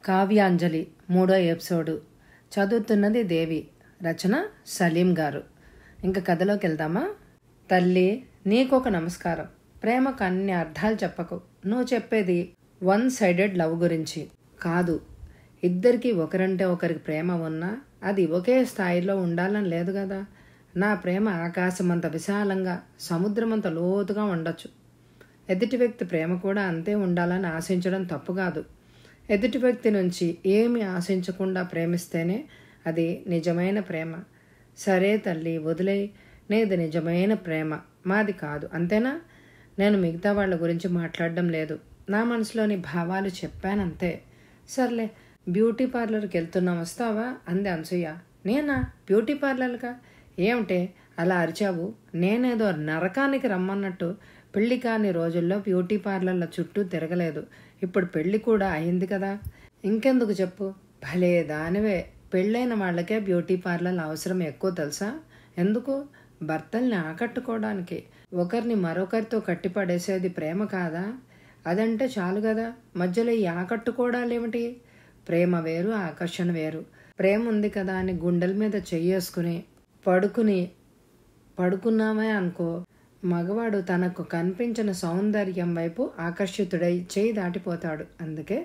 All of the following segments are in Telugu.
కావ్యాంజలి 3వ ఎపిసోడు. చదువుతున్నది దేవి. రచన సలీం గారు. ఇంక కథలోకి వెళ్దామా? తల్లి, నీకొక నమస్కారం. ప్రేమకు అన్ని అర్థాలు చెప్పకు. నువ్వు చెప్పేది వన్ సైడెడ్ లవ్ గురించి కాదు. ఇద్దరికి ఒకరంటే ఒకరికి ప్రేమ ఉన్నా అది ఒకే స్థాయిలో ఉండాలని లేదు కదా. నా ప్రేమ ఆకాశమంత విశాలంగా, సముద్రమంత లోతుగా ఉండొచ్చు. ఎదుటి వ్యక్తి ప్రేమ కూడా అంతే ఉండాలని ఆశించడం తప్పు కాదు. ఎదుటి వ్యక్తి నుంచి ఏమి ఆశించకుండా ప్రేమిస్తేనే అది నిజమైన ప్రేమ. సరే తల్లి, వదిలేయి. నీది నిజమైన ప్రేమ, మాది కాదు, అంతేనా? నేను మిగతా వాళ్ళ గురించి మాట్లాడడం లేదు. నా మనసులోని భావాలు చెప్పానంతే. సర్లే, బ్యూటీ పార్లర్కి వెళ్తున్నాం, వస్తావా? అంది అనసూయ. నేనా? బ్యూటీ పార్లర్గా? ఏమిటే అలా అరిచావు? నేనేదో నరకానికి రమ్మన్నట్టు పెళ్లి కాని రోజుల్లో బ్యూటీ పార్లర్ల చుట్టూ తిరగలేదు. ఇప్పుడు పెళ్లి కూడా అయింది కదా, ఇంకెందుకు చెప్పు. భలే దానివే. పెళ్ళైన వాళ్ళకే బ్యూటీ పార్లర్ అవసరం ఎక్కువ తెలుసా? ఎందుకు? భర్తల్ని ఆకట్టుకోవడానికి. ఒకరిని మరొకరితో కట్టిపడేసేది ప్రేమ కాదా? అదంటే చాలు కదా. మధ్యలో ఈ ఆకట్టుకోవడాలేమిటి? ప్రేమ వేరు, ఆకర్షణ వేరు. ప్రేమ ఉంది కదా అని గుండెల మీద చెయ్యేసుకుని పడుకున్నామే అనుకో, మగవాడు తనకు కనిపించిన సౌందర్యం వైపు ఆకర్షితుడై చేయి దాటిపోతాడు. అందుకే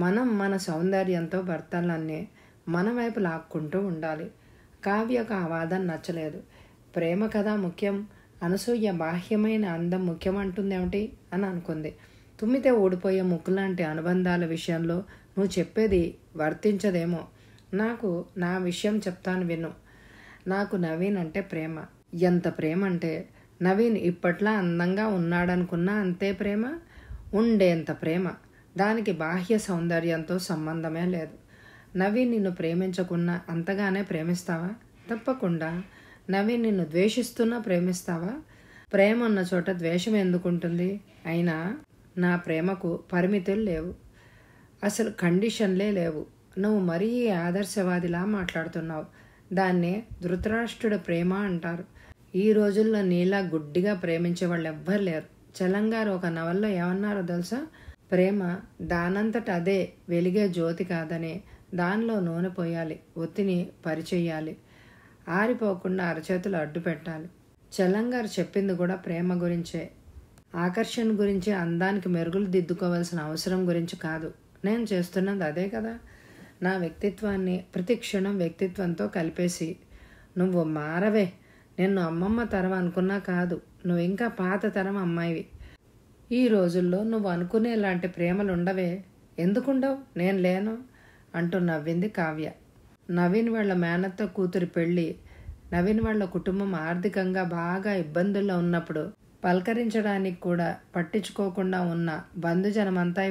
మనం మన సౌందర్యంతో భర్తలన్నీ మన వైపు లాక్కుంటూ ఉండాలి. కావ్యకు ఆ వాదన నచ్చలేదు. ప్రేమ కదా ముఖ్యం, అనసూయ బాహ్యమైన అందం ముఖ్యం అంటుందేమిటి అని అనుకుంది. తుమ్మితే ఊడిపోయే ముక్కులాంటి అనుబంధాల విషయంలో నువ్వు చెప్పేది వర్తించదేమో. నాకు నా విషయం చెప్తాను విను. నాకు నవీన్ అంటే ప్రేమ. ఎంత ప్రేమ అంటే, నవీన్ ఇప్పట్లా అందంగా ఉన్నాడనుకున్నా అంతే ప్రేమ. ఉండేంత ప్రేమ. దానికి బాహ్య సౌందర్యంతో సంబంధమే లేదు. నవీన్ నిన్ను ప్రేమించకున్నా అంతగానే ప్రేమిస్తావా? తప్పకుండా. నవీన్ నిన్ను ద్వేషిస్తున్నా ప్రేమిస్తావా? ప్రేమ ఉన్న చోట ద్వేషం ఎందుకుంటుంది? అయినా నా ప్రేమకు పరిమితులు లేవు, అసలు కండిషన్లే లేవు. నువ్వు మరీ ఆదర్శవాదిలా మాట్లాడుతున్నావు. దాన్నే ధృతరాష్ట్రుడి ప్రేమ అంటారు. ఈ రోజుల్లో నీలా గుడ్డిగా ప్రేమించే వాళ్ళు ఎవ్వరు లేరు. చలంగారు ఒక నవల్లో ఏమన్నారో తెలుసా? ప్రేమ దానంతట అదే వెలిగే జ్యోతి కాదని దానిలో నూనె పోయాలి, ఒత్తిని పరిచెయ్యాలి, ఆరిపోకుండా అరచేతులు అడ్డు పెట్టాలి. చలంగారు చెప్పింది కూడా ప్రేమ గురించే. ఆకర్షణ గురించి, అందానికి మెరుగులు దిద్దుకోవాల్సిన అవసరం గురించి కాదు. నేను చేస్తున్నది అదే కదా. నా వ్యక్తిత్వాన్ని ప్రతి క్షణం వ్యక్తిత్వంతో కలిపేసి. నువ్వు మారవే. నిన్ను అమ్మమ్మ తరం అనుకున్నా కాదు, నువ్వు ఇంకా పాత తరం అమ్మాయివి. ఈ రోజుల్లో నువ్వు అనుకునే లాంటి ప్రేమలు ఉండవే. ఎందుకుండవు? నేను లేను అంటూ నవ్వింది కావ్య. నవీన్ వాళ్ళ మేనత్త కూతురి పెళ్ళి, నవీన్ వాళ్ళ కుటుంబం ఆర్థికంగా బాగా ఇబ్బందుల్లో ఉన్నప్పుడు పలకరించడానికి కూడా పట్టించుకోకుండా ఉన్న బంధుజనమంతా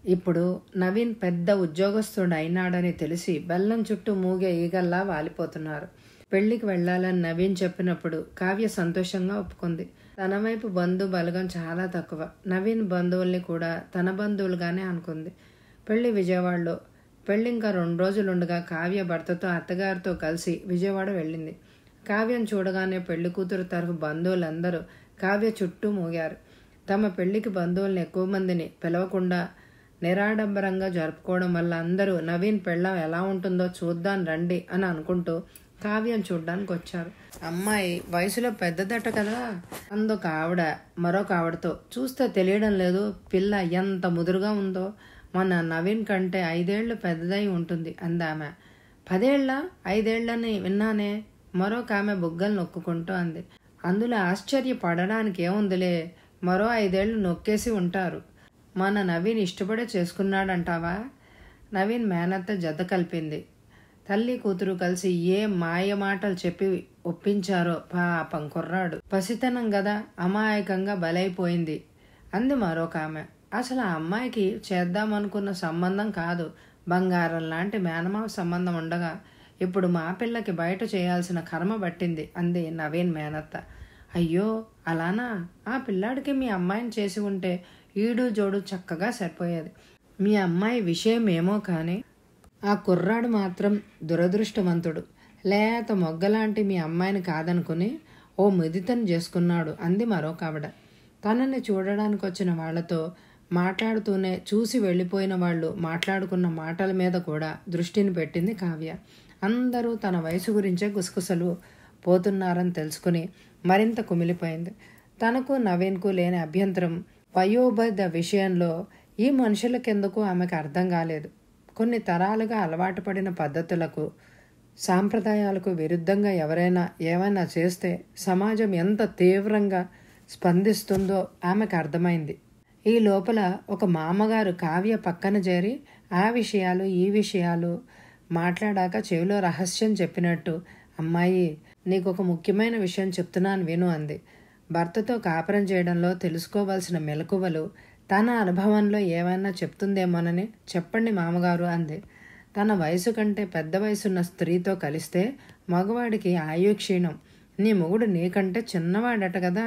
ఇప్పుడు నవీన్ పెద్ద ఉద్యోగస్తుడు అయినాడని తెలిసి బెల్లం చుట్టూ మూగే ఈగల్లా వాలిపోతున్నారు. పెళ్లికి వెళ్లాలని నవీన్ చెప్పినప్పుడు కావ్య సంతోషంగా ఒప్పుకుంది. తన వైపు బంధు బలగం చాలా తక్కువ. నవీన్ బంధువుల్ని కూడా తన బంధువులుగానే అనుకుంది. పెళ్లి విజయవాడలో. పెళ్లి ఇంకా 2 రోజులుండగా కావ్య భర్తతో అత్తగారితో కలిసి విజయవాడ వెళ్ళింది. కావ్యం చూడగానే పెళ్లి కూతురు తరఫు బంధువులందరూ కావ్య చుట్టూ మూగారు. తమ పెళ్లికి బంధువుల్ని ఎక్కువ మందిని పిలవకుండా నిరాడంబరంగా జరుపుకోవడం వల్ల అందరూ నవీన్ పెళ్ళం ఎలా ఉంటుందో చూద్దాం రండి అని అనుకుంటూ కావ్యం చూడ్డానికి వచ్చారు. అమ్మాయి వయసులో పెద్దదట కదా, అందొక ఆవిడ మరొక ఆవిడతో చూస్తే తెలియడం లేదు పిల్ల ఎంత ముదురుగా ఉందో. మన నవీన్ కంటే 5 ఏళ్ళు పెద్దదై ఉంటుంది అందామె. 10 ఏళ్ళ 5 ఏళ్ళని విన్నానే, మరొక ఆమె బుగ్గలు నొక్కుంటూ అంది. అందులో ఆశ్చర్యపడడానికి ఏముందిలే, మరో 5 ఏళ్ళు నొక్కేసి ఉంటారు. మన నవీన్ ఇష్టపడే చేసుకున్నాడంటావా? నవీన్ మేనత్త జత కలిపింది. తల్లి కూతురు కలిసి ఏ మాయ మాటలు చెప్పి ఒప్పించారో. పాపం కుర్రాడు పసితనం గదా, అమాయకంగా బలైపోయింది అంది మరొక ఆమె. అసలు ఆ అమ్మాయికి చేద్దామనుకున్న సంబంధం కాదు, బంగారం లాంటి మేనమావ సంబంధం ఉండగా ఇప్పుడు మా పిల్లకి బయట చేయాల్సిన కర్మ పట్టింది అంది నవీన్ మేనత్త. అయ్యో అలానా? ఆ పిల్లాడికి మీ అమ్మాయిని చేసి ఉంటే ఈడు జోడు చక్కగా సరిపోయేది. మీ అమ్మాయి విషయం ఏమో కానీ ఆ కుర్రాడు మాత్రం దురదృష్టవంతుడు. లేత మొగ్గలాంటి మీ అమ్మాయిని కాదనుకుని ఓ మిదితను చేసుకున్నాడు అంది మరొక ఆవిడ. తనని చూడడానికి వచ్చిన వాళ్లతో మాట్లాడుతూనే చూసి వెళ్ళిపోయిన వాళ్ళు మాట్లాడుకున్న మాటల మీద కూడా దృష్టిని పెట్టింది కావ్య. అందరూ తన వయసు గురించే గుసగుసలు పోతున్నారని తెలుసుకుని మరింత కుమిలిపోయింది. తనకు నవీన్కు లేని అభ్యంతరం వయోభేద విషయంలో ఈ మనుషులకెందుకు ఆమెకు అర్థం కాలేదు. కొన్ని తరాలుగా అలవాటు పడిన పద్ధతులకు, సాంప్రదాయాలకు విరుద్ధంగా ఎవరైనా ఏమైనా చేస్తే సమాజం ఎంత తీవ్రంగా స్పందిస్తుందో ఆమెకు అర్థమైంది. ఈ లోపల ఒక మామగారు కావ్య పక్కన చేరి ఆ విషయాలు ఈ విషయాలు మాట్లాడాక చెవిలో రహస్యం చెప్పినట్టు, అమ్మాయి, నీకు ఒక ముఖ్యమైన విషయం చెప్తున్నాను విను అంది. భర్తతో కాపురం చేయడంలో తెలుసుకోవాల్సిన మెలకువలు తన అనుభవంలో ఏమైనా చెప్తుందేమోనని. చెప్పండి మామగారు అంది. తన వయసు కంటే పెద్ద వయసున్న స్త్రీతో కలిస్తే మగవాడికి ఆయుక్షీణం. నీ మొగుడు నీకంటే చిన్నవాడట కదా.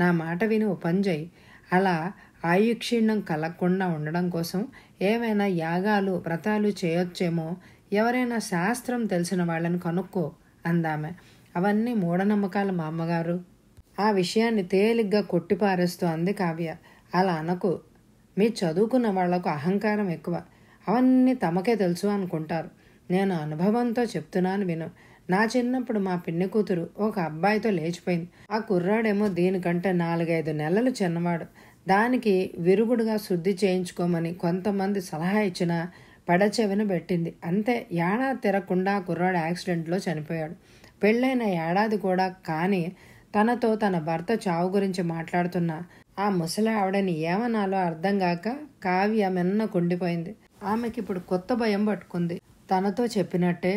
నా మాట విని ఓ పని చేయి. అలా ఆయుక్షీణం కలగకుండా ఉండడం కోసం ఏమైనా యాగాలు వ్రతాలు చేయొచ్చేమో. ఎవరైనా శాస్త్రం తెలిసిన వాళ్ళని కనుక్కో అందామె. అవన్నీ మూఢనమ్మకాలు మా అమ్మగారు. ఆ విషయాన్ని తేలిగ్గా కొట్టిపారేస్తూ అంది కావ్య. అలా అనకు. మీ చదువుకున్న వాళ్లకు అహంకారం ఎక్కువ. అవన్నీ తమకే తెలుసు అనుకుంటారు. నేను అనుభవంతో చెప్తున్నాను విను. నా చిన్నప్పుడు మా పిన్ని కూతురు ఒక అబ్బాయితో లేచిపోయింది. ఆ కుర్రాడేమో దీనికంటే 4-5 నెలలు చిన్నవాడు. దానికి విరుగుడుగా శుద్ధి చేయించుకోమని కొంతమంది సలహా ఇచ్చినా పడచెవిన పెట్టింది. అంతే, ఏడాది తిరగకుండా ఆ కుర్రాడు యాక్సిడెంట్లో చనిపోయాడు. పెళ్ళైన ఏడాది కూడా కానీ తనతో తన భర్త చావు గురించి మాట్లాడుతున్న ఆ ముసలి ఆవిడని ఏమనాలో అర్థం కాక కావ్య మెన్న కుండిపోయింది. ఆమెకిప్పుడు కొత్త భయం పట్టుకుంది. తనతో చెప్పినట్టే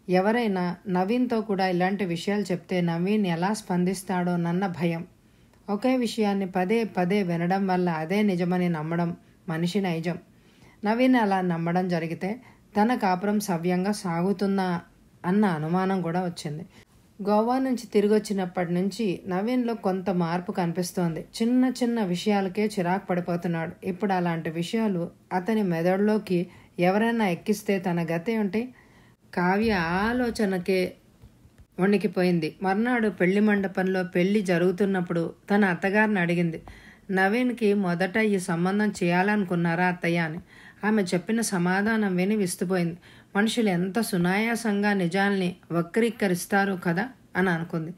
ఎవరైనా నవీన్తో కూడా ఇలాంటి విషయాలు చెప్తే నవీన్ ఎలా స్పందిస్తాడో నన్న భయం. ఒకే విషయాన్ని పదే పదే వినడం వల్ల అదే నిజమని నమ్మడం మనిషి నైజం. నవీన్ అలా నమ్మడం జరిగితే తన కాపురం సవ్యంగా సాగుతుందా అన్న అనుమానం కూడా వచ్చింది. గోవా నుంచి తిరిగి వచ్చినప్పటి నుంచి నవీన్లో కొంత మార్పు కనిపిస్తోంది. చిన్న చిన్న విషయాలకే చిరాకు పడిపోతున్నాడు. ఇప్పుడు అలాంటి విషయాలు అతని మెదడులోకి ఎవరైనా ఎక్కిస్తే తన గతి ఏంటి? కావ్య ఆలోచనకే వణికిపోయింది. మర్నాడు పెళ్లి మండపంలో పెళ్లి జరుగుతున్నప్పుడు తన అత్తగారిని అడిగింది, నవీన్కి మొదట ఈ సంబంధం చేయాలనుకున్నారా అత్తయ్య అని. ఆమె చెప్పిన సమాధానం విని విస్తుపోయింది. మనుషులు ఎంత సునాయాసంగా నిజాల్ని వక్రీకరిస్తారు కదా అని అనుకుంది.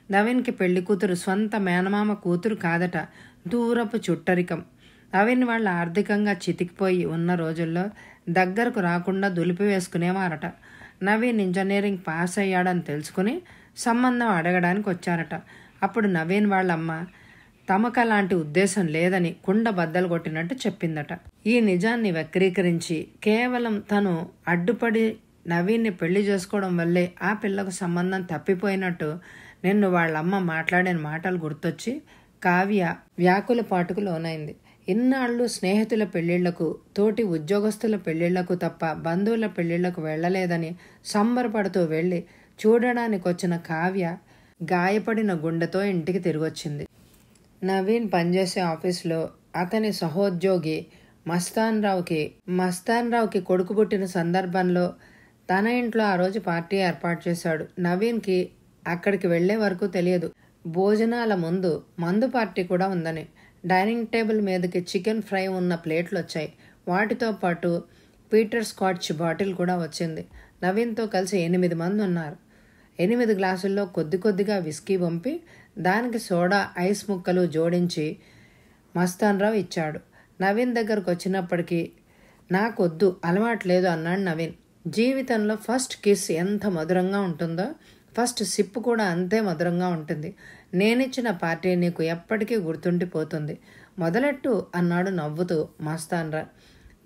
నవీన్కి పెళ్లి కూతురు స్వంత మేనమామ కూతురు కాదట, దూరపు చుట్టరికం. నవీన్ వాళ్ళు ఆర్థికంగా చితికిపోయి ఉన్న రోజుల్లో దగ్గరకు రాకుండా దులిపివేసుకునేవారట. నవీన్ ఇంజనీరింగ్ పాస్ అయ్యాడని తెలుసుకుని సంబంధం అడగడానికి వచ్చారట. అప్పుడు నవీన్ వాళ్ళమ్మ తమకలాంటి ఉద్దేశం లేదని కుండ బద్దలు కొట్టినట్టు చెప్పిందట. ఈ నిజాన్ని వక్రీకరించి కేవలం తను అడ్డుపడి నవీన్ని పెళ్లి చేసుకోవడం వల్లే ఆ పిల్లకు సంబంధం తప్పిపోయినట్టు నిన్ను వాళ్ళమ్మ మాట్లాడిన మాటలు గుర్తొచ్చి కావ్య వ్యాకుల పాటుకు లోనైంది. ఇన్నాళ్ళు స్నేహితుల పెళ్లిళ్లకు, తోటి ఉద్యోగస్తుల పెళ్లిళ్లకు తప్ప బంధువుల పెళ్లిళ్లకు వెళ్లలేదని సంబరపడుతూ వెళ్ళి చూడడానికి వచ్చిన కావ్య గాయపడిన గుండెతో ఇంటికి తిరిగొచ్చింది. నవీన్ పనిచేసే ఆఫీసులో అతని సహోద్యోగి మస్తాన్ రావుకి కొడుకు పుట్టిన సందర్భంలో తన ఇంట్లో ఆ రోజు పార్టీ ఏర్పాటు చేశాడు. నవీన్కి అక్కడికి వెళ్లే వరకు తెలియదు భోజనాల ముందు మందు పార్టీ కూడా ఉందని. డైనింగ్ టేబుల్ మీదకి చికెన్ ఫ్రై ఉన్న ప్లేట్లు వచ్చాయి. వాటితో పాటు పీటర్ స్కాచ్ బాటిల్ కూడా వచ్చింది. నవీన్తో కలిసి 8 మంది ఉన్నారు. 8 గ్లాసుల్లో కొద్ది కొద్దిగా విస్కీ పంపి దానికి సోడా ఐస్ ముక్కలు జోడించి మస్తాన్ రావు ఇచ్చాడు. నవీన్ దగ్గరకు వచ్చినప్పటికీ నాకొద్దు, అలవాట్లేదు అన్నాడు నవీన్. జీవితంలో ఫస్ట్ కిస్ ఎంత మధురంగా ఉంటుందో ఫస్ట్ సిప్ కూడా అంతే మధురంగా ఉంటుంది. నేనిచ్చిన పార్టీ నీకు ఎప్పటికీ గుర్తుండిపోతుంది. మొదలెట్టు అన్నాడు నవ్వుతూ మస్తాన్ రావు.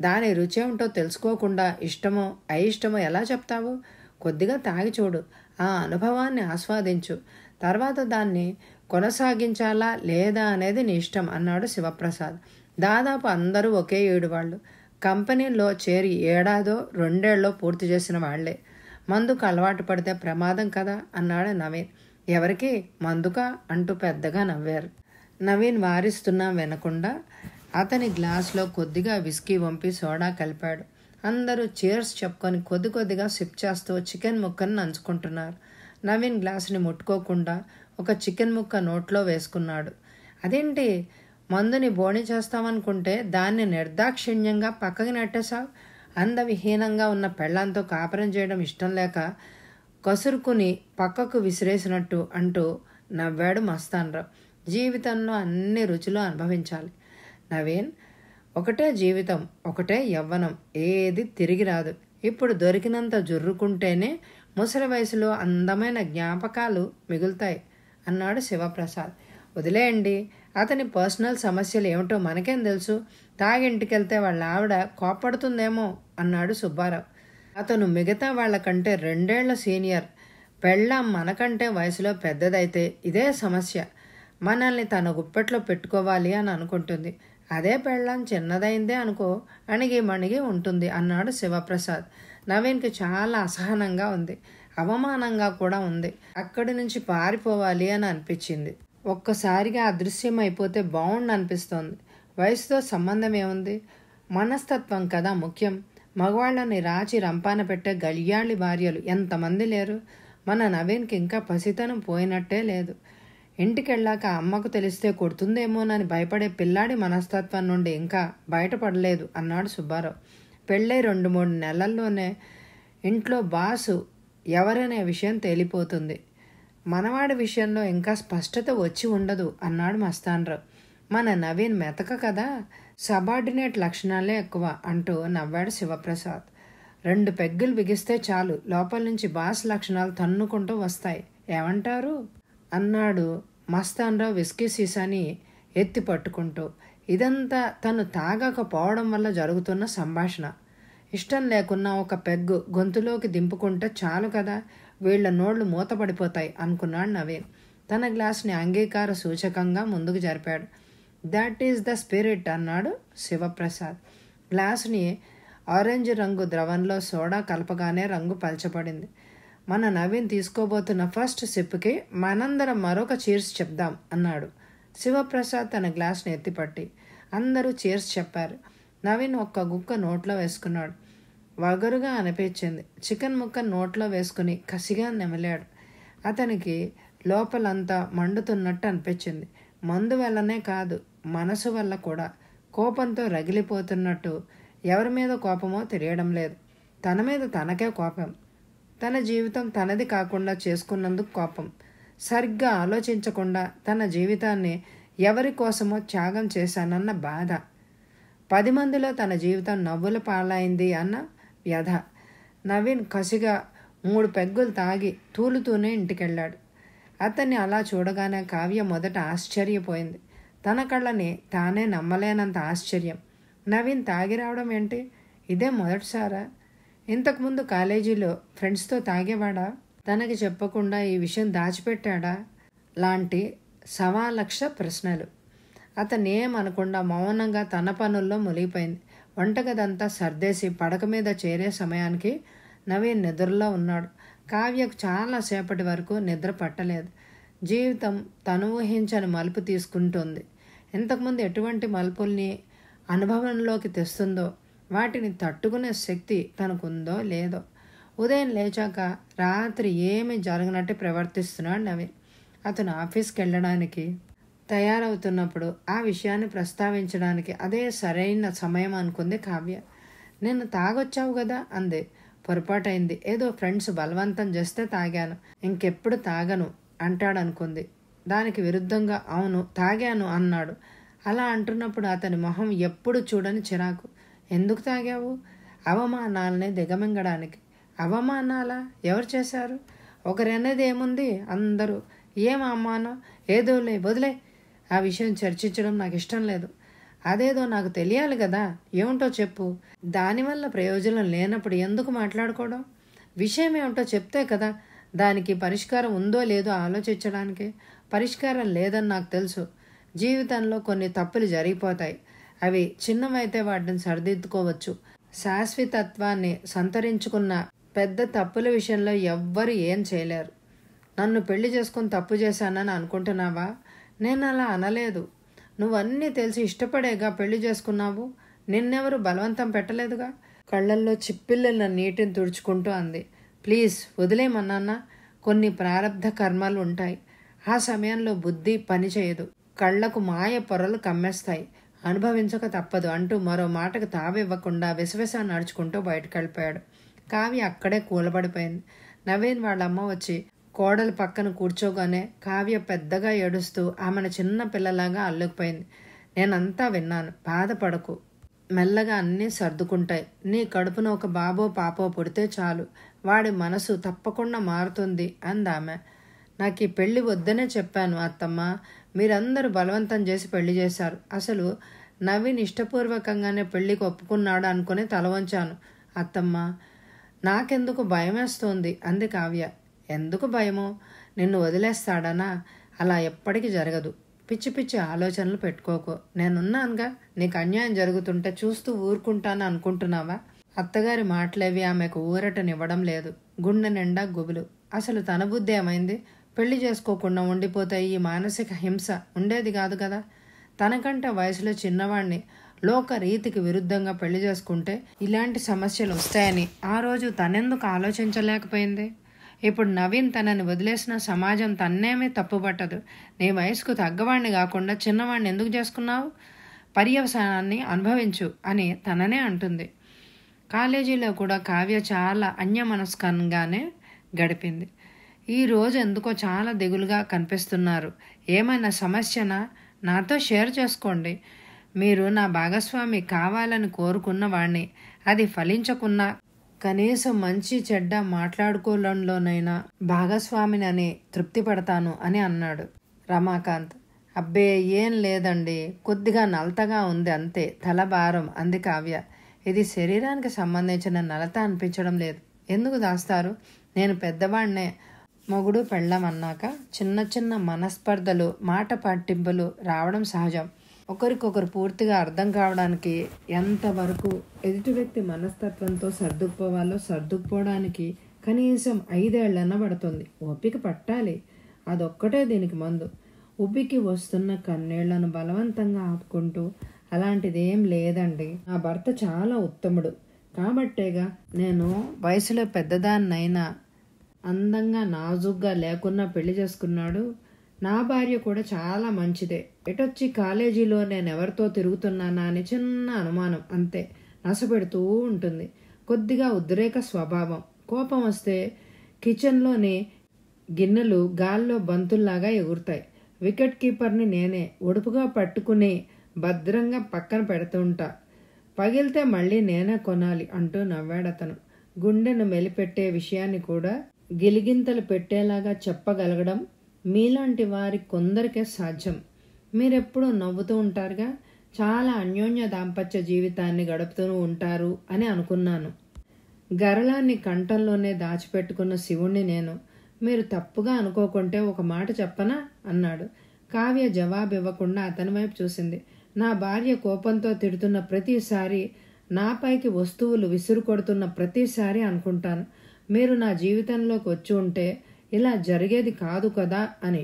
దాని రుచి ఏమిటో తెలుసుకోకుండా ఇష్టమో అయిష్టమో ఎలా చెప్తావు? కొద్దిగా తాగి చూడు, ఆ అనుభవాన్ని ఆస్వాదించు. తర్వాత దాన్ని కొనసాగించాలా లేదా అనేది నీ ఇష్టం అన్నాడు శివప్రసాద్. దాదాపు అందరూ ఒకే ఏడు వాళ్ళు. కంపెనీలో చేరి 1-2 ఏళ్ళలో పూర్తి చేసిన వాళ్లే. మందుకు అలవాటు పడితే ప్రమాదం కదా అన్నాడు నవీన్. ఎవరికి మందుకా అంటూ పెద్దగా నవ్వారు. నవీన్ వారిస్తున్నా వినకుండా అతని గ్లాసులో కొద్దిగా విస్కీ వంపి సోడా కలిపాడు. అందరూ చీర్స్ చెప్పుకొని కొద్ది కొద్దిగా సిప్ చేస్తూ చికెన్ ముక్కను నంచుకుంటున్నారు. నవీన్ గ్లాసుని ముట్టుకోకుండా ఒక చికెన్ ముక్క నోట్లో వేసుకున్నాడు. అదేంటి మందుని బోణి చేస్తామనుకుంటే దాన్ని నిర్దాక్షిణ్యంగా పక్కకి నెట్టేశావు. అందవిహీనంగా ఉన్న పెళ్ళంతో కాపురం చేయడం ఇష్టం లేక కసురుకుని పక్కకు విసిరేసినట్టు అంటూ నవ్వాడు మస్తాన్రావు. జీవితంలో అన్ని రుచులు అనుభవించాలి నవీన్. ఒకటే జీవితం, ఒకటే యవ్వనం, ఏది తిరిగి రాదు. ఇప్పుడు దొరికినంత జుర్రుకుంటేనే ముసలి వయసులో అందమైన జ్ఞాపకాలు మిగులుతాయి అన్నాడు శివప్రసాద్. వదిలేయండి, అతని పర్సనల్ సమస్యలు ఏమిటో మనకేం తెలుసు. తాగింటికెళ్తే వాళ్ళ ఆవిడ కోప్పడుతుందేమో అన్నాడు సుబ్బారావు. అతను మిగతా వాళ్ళకంటే 2 ఏళ్ల సీనియర్. పెళ్ళాం మనకంటే వయసులో పెద్దదైతే ఇదే సమస్య. మనల్ని తన గుప్పెట్లో పెట్టుకోవాలి అని అనుకుంటుంది. అదే పెళ్ళాం చిన్నదైందే అనుకో, అణిగి మణిగి ఉంటుంది అన్నాడు శివప్రసాద్. నవీన్కి చాలా అసహనంగా ఉంది, అవమానంగా కూడా ఉంది. అక్కడి నుంచి పారిపోవాలి అని అనిపించింది. ఒక్కసారిగా అదృశ్యం అయిపోతే బాగుండు అనిపిస్తోంది. వయసుతో సంబంధం ఏముంది? మనస్తత్వం కదా ముఖ్యం. మగవాళ్ళని రాచి రంపాన పెట్టే గలియాళి భార్యలు ఎంతమంది లేరు. మన నవీన్కి ఇంకా పసితనం పోయినట్టే లేదు. ఇంటికెళ్ళాక అమ్మకు తెలిస్తే కొడుతుందేమోనని భయపడే పిల్లాడి మనస్తత్వం నుండి ఇంకా బయటపడలేదు అన్నాడు సుబ్బారావు. పెళ్ళై 2-3 నెలల్లోనే ఇంట్లో బాసు ఎవరనే విషయం తేలిపోతుంది. మనవాడి విషయంలో ఇంకా స్పష్టత వచ్చి ఉండదు అన్నాడు మస్తాన్రావు. మన నవీన్ మెతక కదా, సబార్డినేట్ లక్షణాలే ఎక్కువ అంటూ నవ్వాడు శివప్రసాద్. 2 పెగ్గులు బిగిస్తే చాలు, లోపల నుంచి బాస్ లక్షణాలు తన్నుకుంటూ వస్తాయి. ఏమంటారు అన్నాడు మస్తాన్రావు విస్కీ సీసాని ఎత్తి పట్టుకుంటూ. ఇదంతా తను తాగకపోవడం వల్ల జరుగుతున్న సంభాషణ. ఇష్టం లేకున్నా ఒక పెగ్గు గొంతులోకి దింపుకుంటే చాలు కదా, వీళ్ల నోళ్లు మూతపడిపోతాయి అనుకున్నాడు నవీన్. తన గ్లాస్ని అంగీకార సూచకంగా ముందుకు జరిపాడు. దట్ ఈస్ ద స్పిరిట్ అన్నాడు శివప్రసాద్. గ్లాసుని ఆరెంజ్ రంగు ద్రవంలో సోడా కలపగానే రంగు పల్చబడింది. మన నవీన్ తీసుకోబోతున్న ఫస్ట్ సిప్కి మనందరం మరొక చీర్స్ చెప్దాం అన్నాడు శివప్రసాద్ తన గ్లాస్ని ఎత్తిపట్టి. అందరూ చీర్స్ చెప్పారు. నవీన్ ఒక్క గుక్క నోట్లో వేసుకున్నాడు. వగరుగా అనిపించింది. చికెన్ ముక్క నోట్లో వేసుకుని కసిగా నెమలాడు. అతనికి లోపలంతా మండుతున్నట్టు అనిపించింది. మందు వల్లనే కాదు, మనసు వల్ల కూడా. కోపంతో రగిలిపోతున్నట్టు. ఎవరి మీద కోపమో తెలియడం లేదు. తన మీద తనకే కోపం. తన జీవితం తనది కాకుండా చేసుకున్నందుకు కోపం. సరిగ్గా ఆలోచించకుండా తన జీవితాన్ని ఎవరి కోసమో త్యాగం చేశానన్న బాధ. 10 మందిలో తన జీవితం నవ్వుల పాలైంది అన్న వ్యధ. నవీన్ కసిగా 3 పెగ్గులు తాగి తూలుతూనే ఇంటికెళ్ళాడు. అతన్ని అలా చూడగానే కావ్య మొదట ఆశ్చర్యపోయింది. తన కళ్ళని తానే నమ్మలేనంత ఆశ్చర్యం. నవీన్ తాగి రావడం ఏంటి? ఇదే మొదటిసారా? ఇంతకుముందు కాలేజీలో ఫ్రెండ్స్తో తాగేవాడా? తనకి చెప్పకుండా ఈ విషయం దాచిపెట్టాడా? లాంటి 1,00,000 ప్రశ్నలు. అతనేమనకుండా మౌనంగా తన పనుల్లో మునిగిపోయింది. వంటగదంతా సర్దేసి పడక మీద చేరే సమయానికి నవీన్ నిద్రలో ఉన్నాడు. కావ్యకు చాలాసేపటి వరకు నిద్ర పట్టలేదు. జీవితం తను ఊహించని మలుపు తీసుకుంటుంది. ఇంతకుముందు ఎటువంటి మలుపుల్ని అనుభవంలోకి తెస్తుందో, వాటిని తట్టుకునే శక్తి తనకుందో లేదో. ఉదయం లేచాక రాత్రి ఏమీ జరగనట్టు ప్రవర్తిస్తున్నాడు నవీన్. అతను ఆఫీస్కి వెళ్ళడానికి తయారవుతున్నప్పుడు ఆ విషయాన్ని ప్రస్తావించడానికి అదే సరైన సమయం అనుకుంది కావ్య. నిన్ను తాగొచ్చావు కదా అంది. పొరపాటైంది. ఏదో ఫ్రెండ్స్ బలవంతం చేస్తే తాగాను, ఇంకెప్పుడు తాగను అంటాడనుకుంది. దానికి విరుద్ధంగా అవును తాగాను అన్నాడు. అలా అంటున్నప్పుడు అతని మొహం ఎప్పుడు చూడని చిరాకు. ఎందుకు తాగావు? అవమానాలని దిగమింగడానికి. అవమానాలా? ఎవరు చేశారు? ఒకరనేది ఏముంది? అందరూ. ఏం అవమానం? ఏదోలే, వదిలే. ఆ విషయం చర్చించడం నాకు ఇష్టం లేదు. అదేదో నాకు తెలియాలి కదా, ఏమిటో చెప్పు. దానివల్ల ప్రయోజనం లేనప్పుడు ఎందుకు మాట్లాడుకోవడం? విషయం ఏమిటో చెప్తే కదా దానికి పరిష్కారం ఉందో లేదో ఆలోచించడానికి. పరిష్కారం లేదని నాకు తెలుసు. జీవితంలో కొన్ని తప్పులు జరిగిపోతాయి. అవి చిన్నవైతే వాటిని సరిదిద్దుకోవచ్చు. శాశ్వతత్వాన్ని సంతరించుకున్న పెద్ద తప్పుల విషయంలో ఎవ్వరు ఏం చేయలేరు. నన్ను పెళ్లి చేసుకుని తప్పు చేశానని అనుకుంటున్నావా? నేను అలా అనలేదు. నువ్వన్నీ తెలిసి ఇష్టపడేగా పెళ్లి చేసుకున్నావు. నిన్నెవరు బలవంతం పెట్టలేదుగా. కళ్ళల్లో చిప్పిళ్ళ నీటిని తుడుచుకుంటూ అంది. ప్లీజ్ వదిలేమన్నా. కొన్ని ప్రారంధ కర్మలు ఉంటాయి. ఆ సమయంలో బుద్ధి పనిచేయదు. కళ్లకు మాయ పొరలు కమ్మేస్తాయి, అనుభవించక తప్పదు అంటూ మరో మాటకు తావివ్వకుండా విసవిస నడుచుకుంటూ బయటకు వెళ్ళిపోయాడు. కావ్య అక్కడే కూలబడిపోయింది. నవీన్ వాళ్ళమ్మ వచ్చి కోడలు పక్కన కూర్చోగానే కావ్య పెద్దగా ఏడుస్తూ ఆమెను చిన్న పిల్లలాగా అల్లుకుపోయింది. నేనంతా విన్నాను, బాధపడకు, మెల్లగా అన్నీ సర్దుకుంటాయి. నీ కడుపున ఒక బాబో పాపో పుడితే చాలు, వాడి మనసు తప్పకుండా మారుతుంది అందామె. నాకు ఈ పెళ్లి వద్దనే చెప్పాను అత్తమ్మ, మీరందరూ బలవంతం చేసి పెళ్లి చేశారు. అసలు నవీన్ ఇష్టపూర్వకంగానే పెళ్లికి ఒప్పుకున్నాడు అనుకుని తల వంచాను అత్తమ్మ. నాకెందుకు భయమేస్తోంది అంది కావ్య. ఎందుకు భయమో? నిన్ను వదిలేస్తాడనా? అలా ఎప్పటికీ జరగదు. పిచ్చి పిచ్చి ఆలోచనలు పెట్టుకోకు. నేనున్నానుగా. నీకు అన్యాయం జరుగుతుంటే చూస్తూ ఊరుకుంటాను అనుకుంటున్నావా? అత్తగారి మాటలేవి ఆమెకు ఊరటనివ్వడం లేదు. గుండె నిండా గుబులు. అసలు తన బుద్ధి ఏమైంది? పెళ్లి చేసుకోకుండా ఉండిపోతే ఈ మానసిక హింస ఉండేది కాదు కదా. తనకంటే వయసులో చిన్నవాణ్ణి లోక రీతికి విరుద్ధంగా పెళ్లి చేసుకుంటే ఇలాంటి సమస్యలు వస్తాయని ఆ రోజు తనెందుకు ఆలోచించలేకపోయింది? ఇప్పుడు నవీన్ తనని వదిలేసిన సమాజం తన్నేమీ తప్పుపట్టదు. నీ వయసుకు తగ్గవాణ్ణి కాకుండా చిన్నవాణ్ణి ఎందుకు చేసుకున్నావు? పర్యవసానాన్ని అనుభవించు అని తననే అంటుంది. కాలేజీలో కూడా కావ్య చాలా అన్యమనస్కంగానే గడిపింది. ఈ రోజు ఎందుకో చాలా దిగులుగా కనిపిస్తున్నారు. ఏమైనా సమస్యనా? నాతో షేర్ చేసుకోండి. మీరు నా భాగస్వామి కావాలని కోరుకున్న వాణ్ణి. అది ఫలించకున్నా కనీసం మంచి చెడ్డ మాట్లాడుకోవడంలోనైనా భాగస్వామినని తృప్తి పడతాను అని అన్నాడు రమాకాంత్. అబ్బే ఏం లేదండి, కొద్దిగా నలతగా ఉంది అంతే, తల భారం అంది కావ్య. ఇది శరీరానికి సంబంధించిన నలత అనిపించడం లేదు. ఎందుకు దాస్తారు? నేను పెద్దవాణ్ణే. మొగుడు పెళ్ళం అన్నాక చిన్న చిన్న మనస్పర్ధలు, మాట పట్టింపులు రావడం సహజం. ఒకరికొకరు పూర్తిగా అర్థం కావడానికి ఎంతవరకు ఎదుటి వ్యక్తి మనస్తత్వంతో సర్దుకుపోవాలో సర్దుకుపోవడానికి కనీసం 5 ఏళ్లన్నా పడుతుంది. ఓపిక పట్టాలి. అదొక్కటే దీనికి మందు. ఉబ్బికి వస్తున్న కన్నీళ్లను బలవంతంగా ఆపుకుంటూ అలాంటిదేం లేదండి, నా భర్త చాలా ఉత్తముడు కాబట్టేగా నేను వయసులో పెద్దదాన్నైనా అందంగా నాజుగ్గా లేకున్నా పెళ్లి చేసుకున్నాడు. నా భార్య కూడా చాలా మంచిదే. ఎటొచ్చి కాలేజీలో నేను ఎవరితో తిరుగుతున్నానా అని చిన్న అనుమానం అంతే. నసపెడుతూ ఉంటుంది. కొద్దిగా ఉద్రేక స్వభావం. కోపం వస్తే కిచెన్లోని గిన్నెలు గాల్లో బంతుల్లాగా ఎగురుతాయి. వికెట్ కీపర్ని నేనే. ఒడుపుగా పట్టుకుని భద్రంగా పక్కన పెడుతుంటా. పగిలితే మళ్ళీ నేనే కొనాలి అంటూ నవ్వాడతను. గుండెను మెలిపెట్టే విషయాన్ని కూడా గిలిగింతలు పెట్టేలాగా చెప్పగలగడం మీలాంటి వారి కొందరికే సాధ్యం. మీరెప్పుడూ నవ్వుతూ ఉంటారుగా. చాలా అన్యోన్య దాంపత్య జీవితాన్ని గడుపుతూ ఉంటారు అని అనుకున్నాను. గరళాన్ని కంఠంలోనే దాచిపెట్టుకున్న శివుణ్ణి నేను. మీరు తప్పుగా అనుకోకుంటే ఒక మాట చెప్పనా అన్నాడు. కావ్య జవాబివ్వకుండా అతని వైపు చూసింది. నా భార్య కోపంతో తిడుతున్న ప్రతిసారి, నాపైకి వస్తువులు విసురు కొడుతున్న ప్రతిసారి అనుకుంటాను, మీరు నా జీవితంలోకి వచ్చి ఉంటే ఇలా జరిగేది కాదు కదా అని.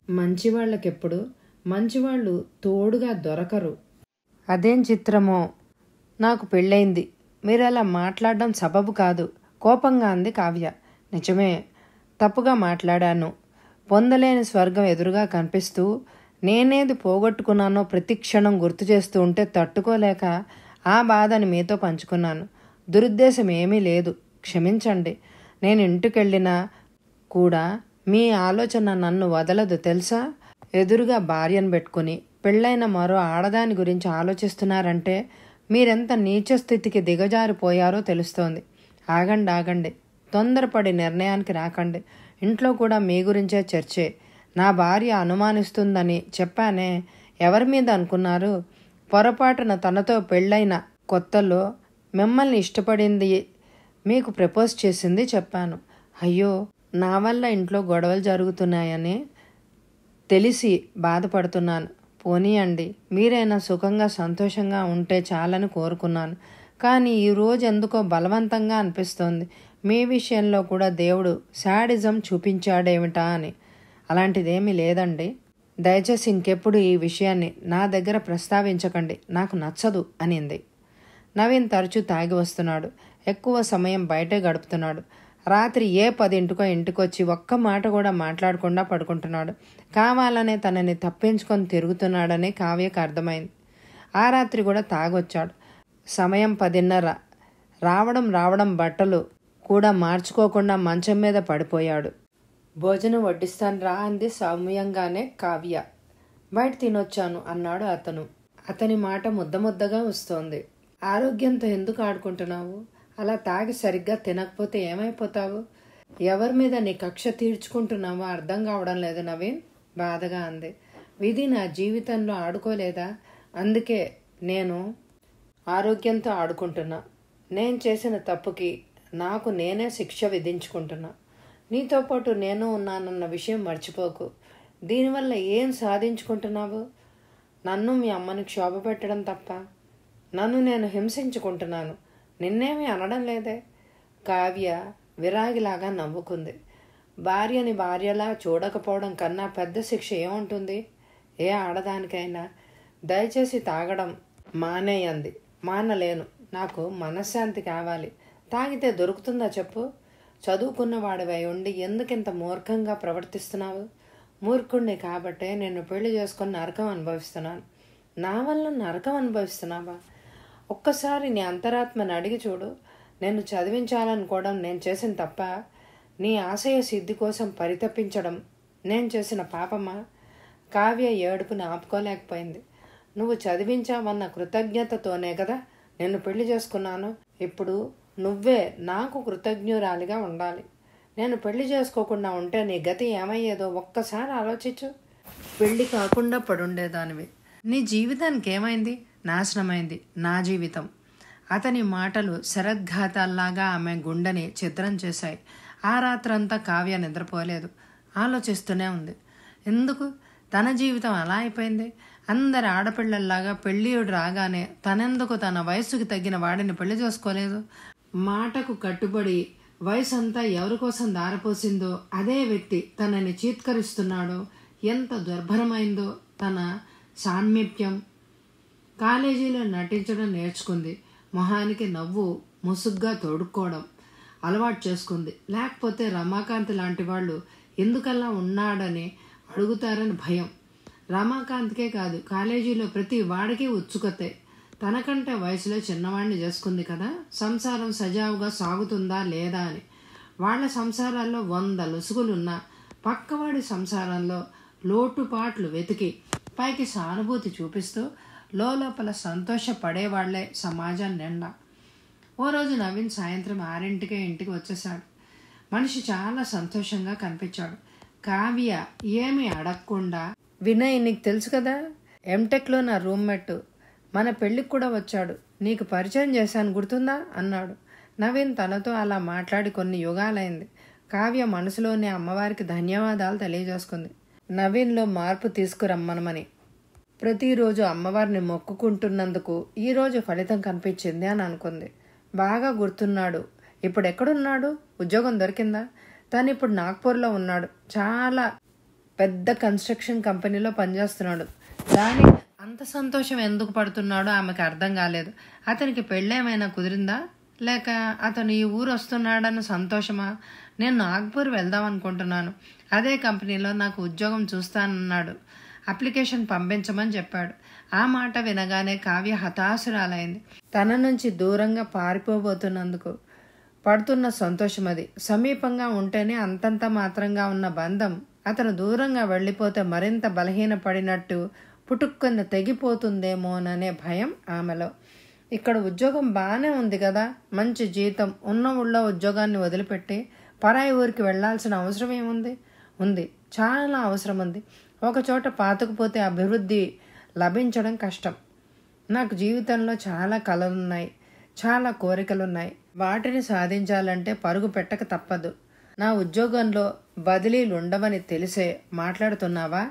మంచివాళ్ళకెప్పుడు మంచివాళ్ళు తోడుగా దొరకరు. అదేం చిత్రమో. నాకు పెళ్ళైంది, మీరు అలా మాట్లాడడం సబబు కాదు కోపంగా అంది కావ్య. నిజమే, తప్పుగా మాట్లాడాను. పొందలేని స్వర్గం ఎదురుగా కనిపిస్తూ నేనేది పోగొట్టుకున్నానో ప్రతి క్షణం గుర్తు చేస్తూ ఉంటే తట్టుకోలేక ఆ బాధని మీతో పంచుకున్నాను. దురుద్దేశం ఏమీ లేదు, క్షమించండి. నేను ఇంటికెళ్ళినా కూడా మీ ఆలోచన నన్ను వదలదు తెలుసా. ఎదురుగా భార్యను పెట్టుకుని పెళ్ళైన మరో ఆడదాని గురించి ఆలోచిస్తున్నారంటే మీరెంత నీచ స్థితికి దిగజారిపోయారో తెలుస్తోంది. ఆగండి, తొందరపడి నిర్ణయానికి రాకండి. ఇంట్లో కూడా మీ గురించే చర్చే. నా భార్య అనుమానిస్తుందని చెప్పానే, ఎవరి మీద అనుకున్నారు? పొరపాటున తనతో పెళ్ళైన కొత్తలో మిమ్మల్ని ఇష్టపడింది, మీకు ప్రపోజ్ చేసింది చెప్పాను. అయ్యో, నా వల్ల ఇంట్లో గొడవలు జరుగుతున్నాయని తెలిసి బాధపడుతున్నాను. పోనీయండి, మీరైనా సుఖంగా సంతోషంగా ఉంటే చాలని కోరుకున్నాను. కానీ ఈరోజు ఎందుకో బలవంతంగా అనిపిస్తోంది. మీ విషయంలో కూడా దేవుడు శాడిజం చూపించాడేమిటా అని. అలాంటిదేమీ లేదండి. దయచేసి ఇంకెప్పుడు ఈ విషయాన్ని నా దగ్గర ప్రస్తావించకండి, నాకు నచ్చదు అనింది. నవీన్ తరచూ తాగి వస్తున్నాడు. ఎక్కువ సమయం బయటే గడుపుతున్నాడు. రాత్రి ఏ 10ంటికో ఇంటికొచ్చి ఒక్క మాట కూడా మాట్లాడకుండా పడుకుంటున్నాడు. కావాలనే తనని తప్పించుకొని తిరుగుతున్నాడని కావ్యకు అర్థమైంది. ఆ రాత్రి కూడా తాగొచ్చాడు. సమయం 10:30. రావడం బట్టలు కూడా మార్చుకోకుండా మంచం మీద పడిపోయాడు. భోజనం వడ్డిస్తాను రా అంది సౌమ్యంగానే కావ్య. బయట తినొచ్చాను అన్నాడు అతను. అతని మాట ముద్దగా వస్తోంది. ఆరోగ్యంతో ఎందుకు ఆడుకుంటున్నావు? అలా తాగి సరిగ్గా తినకపోతే ఏమైపోతావు? ఎవరి మీద నీ కక్ష తీర్చుకుంటున్నావో అర్థం కావడం లేదు నవీన్ బాధగా అంది. విధి నా జీవితంలో ఆడుకోలేదా? అందుకే నేను ఆరోగ్యంతో ఆడుకుంటున్నా. నేను చేసిన తప్పుకి నాకు నేనే శిక్ష విధించుకుంటున్నా. నీతో పాటు నేను ఉన్నానన్న విషయం మర్చిపోకు. దీనివల్ల ఏం సాధించుకుంటున్నావు? నన్ను మీ అమ్మని క్షోభ పెట్టడం తప్ప. నన్ను నేను హింసించుకుంటున్నాను, నిన్నేమీ అనడం లేదే. కావ్య విరాగిలాగా నవ్వుకుంది. భార్యని భార్యలా చూడకపోవడం కన్నా పెద్ద శిక్ష ఏముంటుంది ఏ ఆడదానికైనా? దయచేసి తాగడం మానేయంది. మానలేను, నాకు మనశ్శాంతి కావాలి. తాగితే దొరుకుతుందా చెప్పు? చదువుకున్న వాడివై ఉండి ఎందుకింత మూర్ఖంగా ప్రవర్తిస్తున్నావు? మూర్ఖుణ్ణి కాబట్టే నేను పెళ్లి చేసుకొని నరకం అనుభవిస్తున్నాను. నా వల్ల నరకం అనుభవిస్తున్నావా? ఒక్కసారి నీ అంతరాత్మని అడిగి చూడు. నేను చదివించాలనుకోవడం నేను చేసిన తప్ప? నీ ఆశయ సిద్ధి కోసం పరితపించడం నేను చేసిన పాపమా? కావ్య ఏడుపుని ఆపుకోలేకపోయింది. నువ్వు చదివించావన్న కృతజ్ఞతతోనే కదా నేను పెళ్లి చేసుకున్నాను. ఇప్పుడు నువ్వే నాకు కృతజ్ఞురాలిగా ఉండాలి. నేను పెళ్లి చేసుకోకుండా ఉంటే నీ గతి ఏమయ్యేదో ఒక్కసారి ఆలోచించు. పెళ్లి కాకుండా పడుండేదానివి. నీ జీవితానికి ఏమైంది? నాశనమైంది నా జీవితం. అతని మాటలు శరద్ఘాతాల్లాగా ఆమె గుండెని ఛిద్రం చేశాయి. ఆ రాత్రంతా కావ్య నిద్రపోలేదు. ఆలోచిస్తూనే ఉంది. ఎందుకు తన జీవితం అలా అయిపోయింది? అందరి ఆడపిల్లల్లాగా పెళ్ళియుడు రాగానే తనెందుకు తన వయసుకి తగ్గిన వాడిని పెళ్లి చేసుకోలేదు? మాటకు కట్టుబడి వయసంతా ఎవరి కోసం దారపోసిందో అదే వ్యక్తి తనని చీత్కరిస్తున్నాడో ఎంత దుర్భరమైందో తన సాన్నిధ్యం. కాలేజీలో నటించడం నేర్చుకుంది. మొహానికి నవ్వు ముసుగ్గా తోడుకోవడం అలవాటు చేసుకుంది. లేకపోతే రమాకాంత్ లాంటి వాళ్ళు ఎందుకలా ఉన్నాడని అడుగుతారని భయం. రమాకాంత్కే కాదు, కాలేజీలో ప్రతి వాడికి ఉత్సుకతే. తనకంటే వయసులో చిన్నవాడిని చేసుకుంది కదా, సంసారం సజావుగా సాగుతుందా లేదా అని. వాళ్ళ సంసారాల్లో 100 లొసుగులున్నా పక్కవాడి సంసారంలో లోటుపాట్లు వెతికి పైకి సానుభూతి చూపిస్తూ లోపల సంతోషపడేవాళ్లే సమాజం నిండా. ఓ రోజు నవీన్ సాయంత్రం 6ంటికే ఇంటికి వచ్చేశాడు. మనిషి చాలా సంతోషంగా కనిపించాడు. కావ్య ఏమీ అడగకుండా, వినయ్ నీకు తెలుసు కదా, ఎంటెక్లో నా రూమ్మేట్, మన పెళ్ళికి కూడా వచ్చాడు, నీకు పరిచయం చేశాను గుర్తుందా అన్నాడు. నవీన్ తనతో అలా మాట్లాడి కొన్ని యుగాలైంది. కావ్య మనసులోని అమ్మవారికి ధన్యవాదాలు తెలియజేసుకుంది. నవీన్లో మార్పు తీసుకురమ్మనమని. ప్రతిరోజు అమ్మవారిని మొక్కుకుంటున్నందుకు ఈరోజు ఫలితం కనిపించింది అని అనుకుంది. బాగా గుర్తున్నాడు. ఇప్పుడు ఎక్కడున్నాడు? ఉద్యోగం దొరికిందా? తను ఇప్పుడు నాగ్పూర్లో ఉన్నాడు. చాలా పెద్ద కన్స్ట్రక్షన్ కంపెనీలో పనిచేస్తున్నాడు. దానికి అంత సంతోషం ఎందుకు పడుతున్నాడో ఆమెకు అర్థం కాలేదు. అతనికి పెళ్ళేమైనా కుదిరిందా, లేక అతను ఈ ఊరు వస్తున్నాడన్న సంతోషమా? నేను నాగ్పూర్ వెళ్దాం అనుకుంటున్నాను, అదే కంపెనీలో నాకు ఉద్యోగం చూస్తానన్నాడు, అప్లికేషన్ పంపించమని చెప్పాడు. ఆ మాట వినగానే కావ్య హతాశురాలైంది. తన నుంచి దూరంగా పారిపోబోతున్నందుకు పడుతున్న సంతోషం అది. సమీపంగా ఉంటేనే అంతంత మాత్రంగా ఉన్న బంధం అతను దూరంగా వెళ్ళిపోతే మరింత బలహీనపడినట్టు పుటుక్కున తెగిపోతుందేమోననే భయం ఆమెలో. ఇక్కడ ఉద్యోగం బాగానే ఉంది కదా, మంచి జీతం, ఉన్న ఊళ్ళో ఉద్యోగాన్ని వదిలిపెట్టి పరాయి ఊరికి వెళ్లాల్సిన అవసరం ఏముంది? ఉంది, చాలా అవసరం ఉంది. ఒకచోట పాతుకుపోతే అభివృద్ధి లభించడం కష్టం. నాకు జీవితంలో చాలా కలలున్నాయి, చాలా కోరికలున్నాయి. వాటిని సాధించాలంటే పరుగు పెట్టక తప్పదు. నా ఉద్యోగంలో బదిలీలు ఉండవని తెలిసే మాట్లాడుతున్నావా?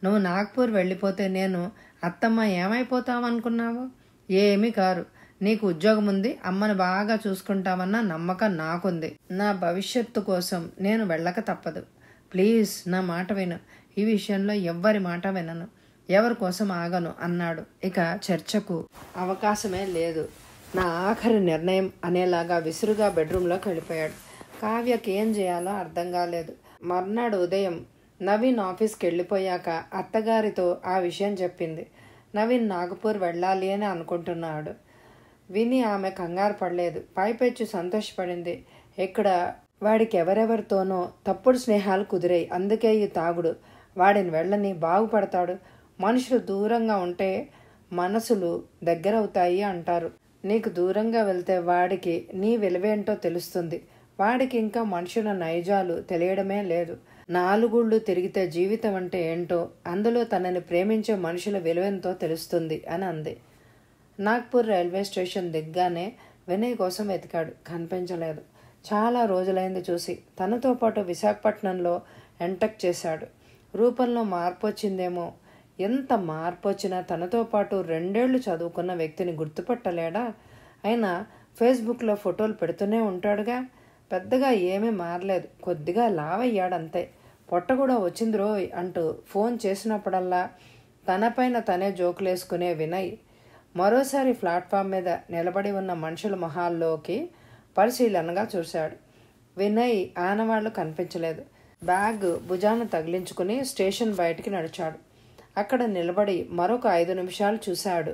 నువ్వు నాగ్పూర్ వెళ్ళిపోతే నేను అత్తమ్మ ఏమైపోతావనుకున్నావు? ఏమీ కారు. నీకు ఉద్యోగం ఉంది, అమ్మను బాగా చూసుకుంటావన్న నమ్మకం నాకుంది. నా భవిష్యత్తు కోసం నేను వెళ్ళక తప్పదు. ప్లీజ్ నా మాట విను. ఈ విషయంలో ఎవ్వరి మాట వినను, ఎవరి కోసం ఆగను అన్నాడు. ఇక చర్చకు అవకాశమే లేదు. నా ఆఖరి నిర్ణయం అనేలాగా విసురుగా బెడ్రూమ్లోకి వెళ్ళిపోయాడు. కావ్యకి ఏం చేయాలో అర్థం కాలేదు. మర్నాడు ఉదయం నవీన్ ఆఫీస్కి వెళ్ళిపోయాక అత్తగారితో ఆ విషయం చెప్పింది. నవీన్ నాగపూర్ వెళ్ళాలి అని అనుకుంటున్నాడు. విని ఆమె కంగారు పడలేదు, పైపెచ్చు సంతోషపడింది. ఇక్కడ వాడికి ఎవరెవరితోనో తప్పుడు స్నేహాలు కుదిరాయి, అందుకే ఈ తాగుడు. వాడిని వెళ్ళని, బాగుపడతాడు. మనుషులు దూరంగా ఉంటే మనసులు దగ్గరవుతాయి అంటారు. నీకు దూరంగా వెళ్తే వాడికి నీ విలువేంటో తెలుస్తుంది. వాడికి ఇంకా మనుషుల నైజాలు తెలియడమే లేదు. నాలుగుళ్ళు తిరిగితే జీవితం అంటే ఏంటో, అందులో తనని ప్రేమించే మనుషుల విలువెంతో తెలుస్తుంది అని అంది. నాగ్పూర్ రైల్వే స్టేషన్ దిగ్గానే వినయ్ కోసం వెతికాడు, కనిపించలేదు. చాలా రోజులైంది చూసి. తనతో పాటు విశాఖపట్నంలో ఎంటెక్ చేశాడు. రూపంలో మార్పు వచ్చిందేమో. ఎంత మార్పు వచ్చినా తనతో పాటు 2 ఏళ్లు చదువుకున్న వ్యక్తిని గుర్తుపట్టలేడా? అయినా ఫేస్బుక్లో ఫోటోలు పెడుతూనే ఉంటాడుగా. పెద్దగా ఏమీ మారలేదు, కొద్దిగా లావయ్యాడంతే. పొట్ట కూడా వచ్చింది రోయ్ అంటూ ఫోన్ చేసినప్పుడల్లా తనపైన తనే జోకులేసుకునే వినయ్ మరోసారి ప్లాట్ఫామ్ మీద నిలబడి ఉన్న మనుషుల మొహాల్లోకి పరిశీలనగా చూశాడు. వినయ్ ఆనవాళ్లు కనిపించలేదు. బ్యాగ్ భుజాన తగిలించుకుని స్టేషన్ బయటికి నడిచాడు. అక్కడ నిలబడి మరొక 5 నిమిషాలు చూశాడు.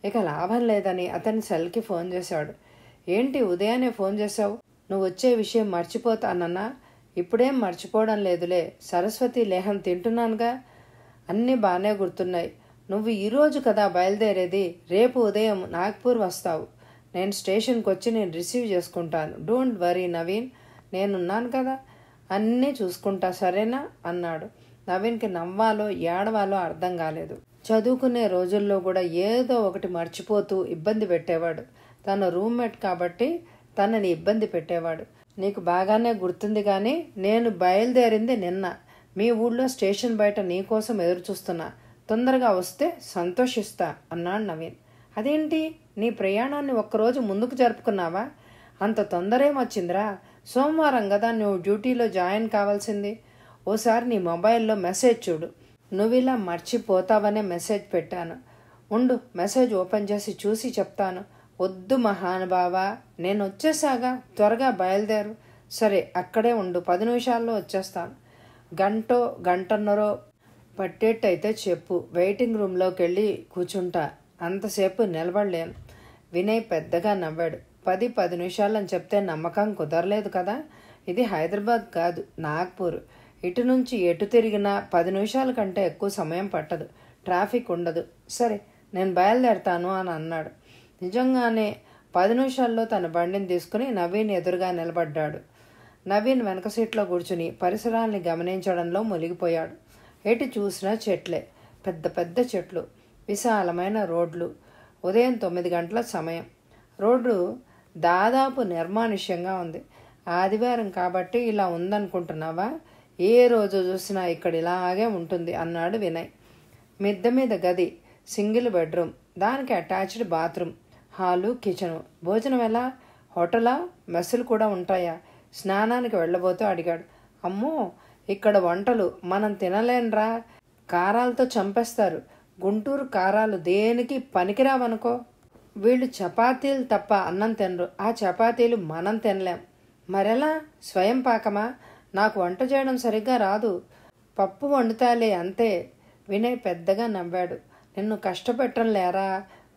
ఇక లాభం లేదని అతని సెల్కి ఫోన్ చేశాడు. ఏంటి ఉదయాన్నే ఫోన్ చేశావు? నువ్వు వచ్చే విషయం మర్చిపోతానన్నా? ఇప్పుడేం మర్చిపోవడం లేదులే, సరస్వతి లేహం తింటున్నానుగా. అన్నీ బాగానే గుర్తున్నాయి. నువ్వు ఈరోజు కదా బయలుదేరేది, రేపు ఉదయం నాగ్పూర్ వస్తావు. నేను స్టేషన్కి వచ్చి నేను రిసీవ్ చేసుకుంటాను. డోంట్ వరీ నవీన్, నేనున్నాను కదా, అన్నీ చూసుకుంటా, సరేనా అన్నాడు. నవీన్కి నవ్వాలో ఏడవాలో అర్థం కాలేదు. చదువుకునే రోజుల్లో కూడా ఏదో ఒకటి మర్చిపోతూ ఇబ్బంది పెట్టేవాడు. తన రూమ్మేట్ కాబట్టి తనని ఇబ్బంది పెట్టేవాడు. నీకు బాగానే గుర్తుంది కానీ నేను బయలుదేరింది నిన్న. మీ ఊళ్ళో స్టేషన్ బయట నీకోసం ఎదురు చూస్తున్నా. తొందరగా వస్తే సంతోషిస్తా అన్నాడు నవీన్. అదేంటి, నీ ప్రయాణాన్ని ఒక్కరోజు ముందుకు జరుపుకున్నావా? అంత తొందరేమొచ్చిందిరా? సోమవారం కదా నువ్వు డ్యూటీలో జాయిన్ కావాల్సింది. ఓసారి నీ మొబైల్లో మెసేజ్ చూడు. నువ్విలా మర్చిపోతావనే మెసేజ్ పెట్టాను. ఉండు, మెసేజ్ ఓపెన్ చేసి చూసి చెప్తాను. వద్దు మహానుభావా, నేను వచ్చేసాగా, త్వరగా బయలుదేరు. సరే అక్కడే ఉండు, 10 నిమిషాల్లో వచ్చేస్తాను. గంటో గంటన్నరో పట్టేట్టయితే చెప్పు, వెయిటింగ్ రూమ్లోకి వెళ్ళి కూర్చుంటా. అంతసేపు నిలబడలేను. వినయ్ పెద్దగా నవ్వాడు. 10 నిమిషాలని చెప్తే నమ్మకం కుదరలేదు కదా. ఇది హైదరాబాద్ కాదు, నాగ్పూర్. ఇటు నుంచి ఎటు తిరిగినా 10 నిమిషాల కంటే ఎక్కువ సమయం పట్టదు, ట్రాఫిక్ ఉండదు. సరే నేను బయలుదేరతాను అని అన్నాడు. నిజంగానే 10 నిమిషాల్లో తన బండిని తీసుకుని నవీన్ ఎదురుగా నిలబడ్డాడు. నవీన్ వెనక సీట్లో కూర్చుని పరిసరాల్ని గమనించడంలో మునిగిపోయాడు. ఎటు చూసినా చెట్లే, పెద్ద పెద్ద చెట్లు, విశాలమైన రోడ్లు. ఉదయం 9 గంటల సమయం. రోడ్డు దాదాపు నిర్మానుష్యంగా ఉంది. ఆదివారం కాబట్టి ఇలా ఉందనుకుంటున్నావా? ఏ రోజు చూసినా ఇక్కడ ఇలాగే ఉంటుంది అన్నాడు వినయ్. మిద్దె మీద గది, సింగిల్ బెడ్రూమ్, దానికి అటాచ్డ్ బాత్రూమ్, హాలు, కిచెను. భోజనం ఎలా? హోటలా? మెస్సులు కూడా ఉంటాయా? స్నానానికి వెళ్ళబోతూ అడిగాడు. అమ్మో, ఇక్కడ వంటలు మనం తినలేనురా, కారాలతో చంపేస్తారు. గుంటూరు కారాలు దేనికి పనికిరావనుకో. వీళ్ళు చపాతీలు తప్ప అన్నం తినరు. ఆ చపాతీలు మనం తినలేం. మరెలా? స్వయం పాకమా? నాకు వంట చేయడం సరిగ్గా రాదు. పప్పు వండుతాలే అంతే. వినయ్ పెద్దగా నవ్వాడు. నిన్ను కష్టపెట్టం లేరా,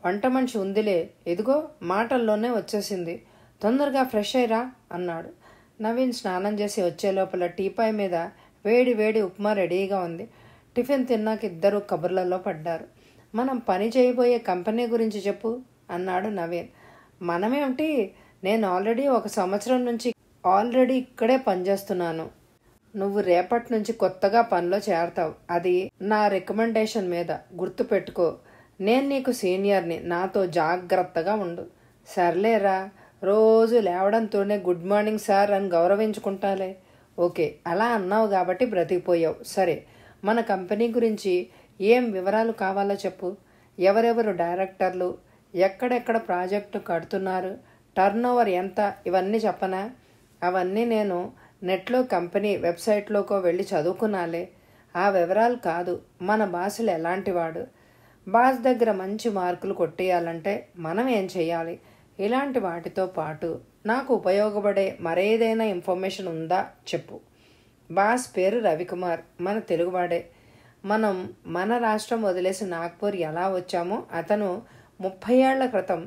వంట మనిషి ఉందిలే. ఇదిగో మాటల్లోనే వచ్చేసింది. తొందరగా ఫ్రెష్ అయ్యిరా అన్నాడు. నవీన్ స్నానం చేసి వచ్చే లోపల టీపాయ్ మీద వేడి వేడి ఉప్మా రెడీగా ఉంది. టిఫిన్ తిన్నాక ఇద్దరు కబుర్లలో పడ్డారు. మనం పని చేయబోయే కంపెనీ గురించి చెప్పు అన్నాడు నవీన్. మనమేమిటి, నేను ఆల్రెడీ 1 సంవత్సరం నుంచి ఇక్కడే పనిచేస్తున్నాను. నువ్వు రేపటి నుంచి కొత్తగా పనిలో చేరతావు. అది నా రికమెండేషన్ మీద, గుర్తుపెట్టుకో. నేను నీకు సీనియర్ని, నాతో జాగ్రత్తగా ఉండు. సర్లేరా, రోజు లేవడంతోనే గుడ్ మార్నింగ్ సార్ అని గౌరవించుకుంటాలే. ఓకే, అలా అన్నావు కాబట్టి బ్రతికిపోయావు. సరే, మన కంపెనీ గురించి ఏం వివరాలు కావాలో చెప్పు. ఎవరెవరు డైరెక్టర్లు, ఎక్కడెక్కడ ప్రాజెక్టు కడుతున్నారు, టర్న్ ఓవర్ ఎంత, ఇవన్నీ చెప్పనా? అవన్నీ నేను నెట్లో కంపెనీ వెబ్సైట్లోకో వెళ్ళి చదువుకున్నాలే. ఆ వివరాలు కాదు, మన బాసులు ఎలాంటివాడు, బాస్ దగ్గర మంచి మార్కులు కొట్టేయాలంటే మనం ఏం చెయ్యాలి, ఇలాంటి వాటితో పాటు నాకు ఉపయోగపడే మరేదైనా ఇన్ఫర్మేషన్ ఉందా చెప్పు. బాస్ పేరు రవికుమార్, మన తెలుగువాడే. మనం మన రాష్ట్రం వదిలేసి నాగ్పూర్ ఎలా వచ్చామో అతను 30 ఏళ్ల క్రితం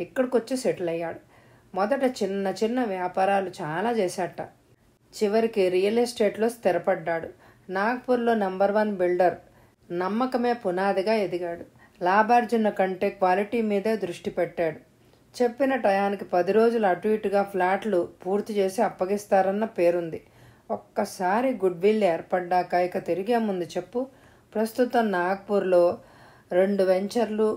ఇక్కడికొచ్చి సెటిల్ అయ్యాడు. మొదట చిన్న చిన్న వ్యాపారాలు చాలా చేశాట. చివరికి రియల్ ఎస్టేట్లో స్థిరపడ్డాడు. నాగ్పూర్లో నంబర్ 1 బిల్డర్. నమ్మకమే పునాదిగా ఎదిగాడు. లాభార్జన కంటే క్వాలిటీ మీదే దృష్టి పెట్టాడు. చెప్పిన టయానికి 10 రోజులు అటు ఇటుగా ఫ్లాట్లు పూర్తి చేసి అప్పగిస్తారన్న పేరుంది. ఒక్కసారి గుడ్ విల్ ఏర్పడ్డాక ఇక తిరిగే ముందు చెప్పు. ప్రస్తుతం నాగ్పూర్లో 2 వెంచర్లు,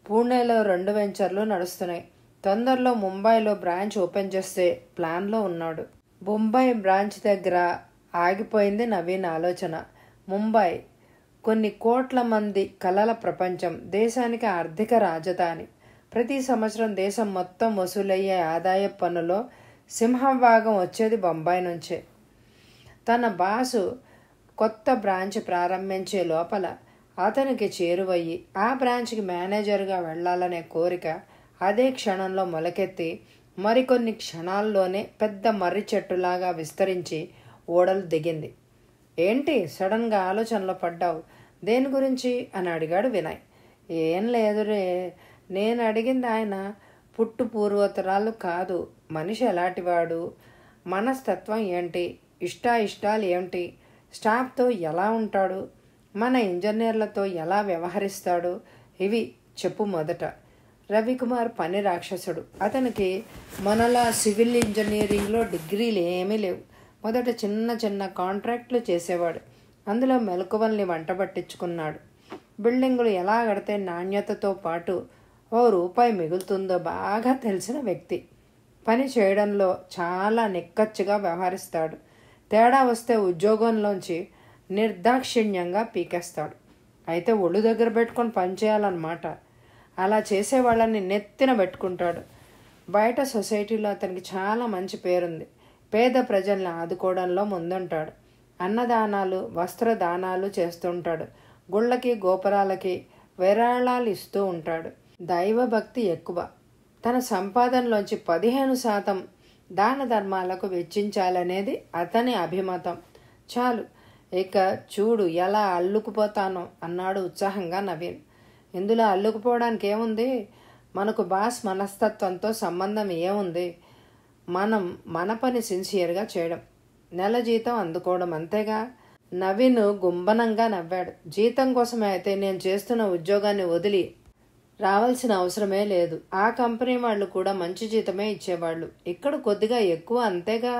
పూణేలో 2 వెంచర్లు నడుస్తున్నాయి. తొందరలో ముంబైలో బ్రాంచ్ ఓపెన్ చేసే ప్లాన్లో ఉన్నాడు. బొంబాయి బ్రాంచ్ దగ్గర ఆగిపోయింది నవీన్ ఆలోచన. ముంబై కొన్ని కోట్ల మంది కలల ప్రపంచం, దేశానికి ఆర్థిక రాజధాని. ప్రతి సంవత్సరం దేశం మొత్తం వసూలయ్యే ఆదాయ పన్నులో సింహభాగం వచ్చేది బొంబాయి నుంచే. తన బాసు కొత్త బ్రాంచ్ ప్రారంభించే లోపల అతనికి చేరువయ్యి ఆ బ్రాంచ్కి మేనేజర్గా వెళ్లాలనే కోరిక అదే క్షణంలో మొలకెత్తి మరికొన్ని క్షణాల్లోనే పెద్ద మర్రి చెట్టులాగా విస్తరించి ఓడలు దిగింది. ఏంటి సడన్గా ఆలోచనలో పడ్డావు? దేని గురించి అని అడిగాడు వినయ్. ఏం లేదురే, నేను అడిగింది ఆయన పుట్టు పూర్వోత్తరాలు కాదు. మనిషి ఎలాంటివాడు, మనస్తత్వం ఏంటి, ఇష్టాయిష్టాలు ఏమిటి, స్టాఫ్తో ఎలా ఉంటాడు, మన ఇంజనీర్లతో ఎలా వ్యవహరిస్తాడు, ఇవి చెప్పు మొదట. రవికుమార్ పని రాక్షసుడు. అతనికి మనలా సివిల్ ఇంజనీరింగ్లో డిగ్రీలు ఏమీ లేవు. మొదట చిన్న చిన్న కాంట్రాక్ట్లు చేసేవాడు. అందులో మెలకువల్ని వంట పట్టించుకున్నాడు. బిల్డింగులు ఎలా కడితే నాణ్యతతో పాటు ₹1 మిగులుతుందో బాగా తెలిసిన వ్యక్తి. పని చేయడంలో చాలా నిక్కచ్చిగా వ్యవహరిస్తాడు. తేడా వస్తే ఉద్యోగంలోంచి నిర్దాక్షిణ్యంగా పీకేస్తాడు. అయితే ఒళ్ళు దగ్గర పెట్టుకొని పనిచేయాలన్నమాట. అలా చేసేవాళ్ళని నెత్తిన పెట్టుకుంటాడు. బయట సొసైటీలో అతనికి చాలా మంచి పేరుంది. పేద ప్రజల్ని ఆదుకోవడంలో ముందుంటాడు. అన్నదానాలు, వస్త్రదానాలు చేస్తుంటాడు. గుళ్ళకి గోపురాలకి విరాళాలు ఇస్తూ ఉంటాడు. దైవభక్తి ఎక్కువ. తన సంపాదనలోంచి 15% దాన ధర్మాలకు వెచ్చించాలనేది అతని అభిమతం. చాలు, ఇక చూడు ఎలా అల్లుకుపోతానో అన్నాడు ఉత్సాహంగా నవీన్. ఇందులో అల్లుకుపోవడానికి ఏముంది? మనకు బాస్ మనస్తత్వంతో సంబంధం ఏముంది? మనం మన పని సిన్సియర్గా చేయడం, నెల జీతం అందుకోవడం, అంతేగా. నవీన్ గుంబనంగా నవ్వాడు. జీతం కోసమే అయితే నేను చేస్తున్న ఉద్యోగాన్ని వదిలి రావాల్సిన అవసరమే లేదు. ఆ కంపెనీ వాళ్ళు కూడా మంచి జీతమే ఇచ్చేవాళ్ళు. ఇక్కడ కొద్దిగా ఎక్కువ, అంతేగా.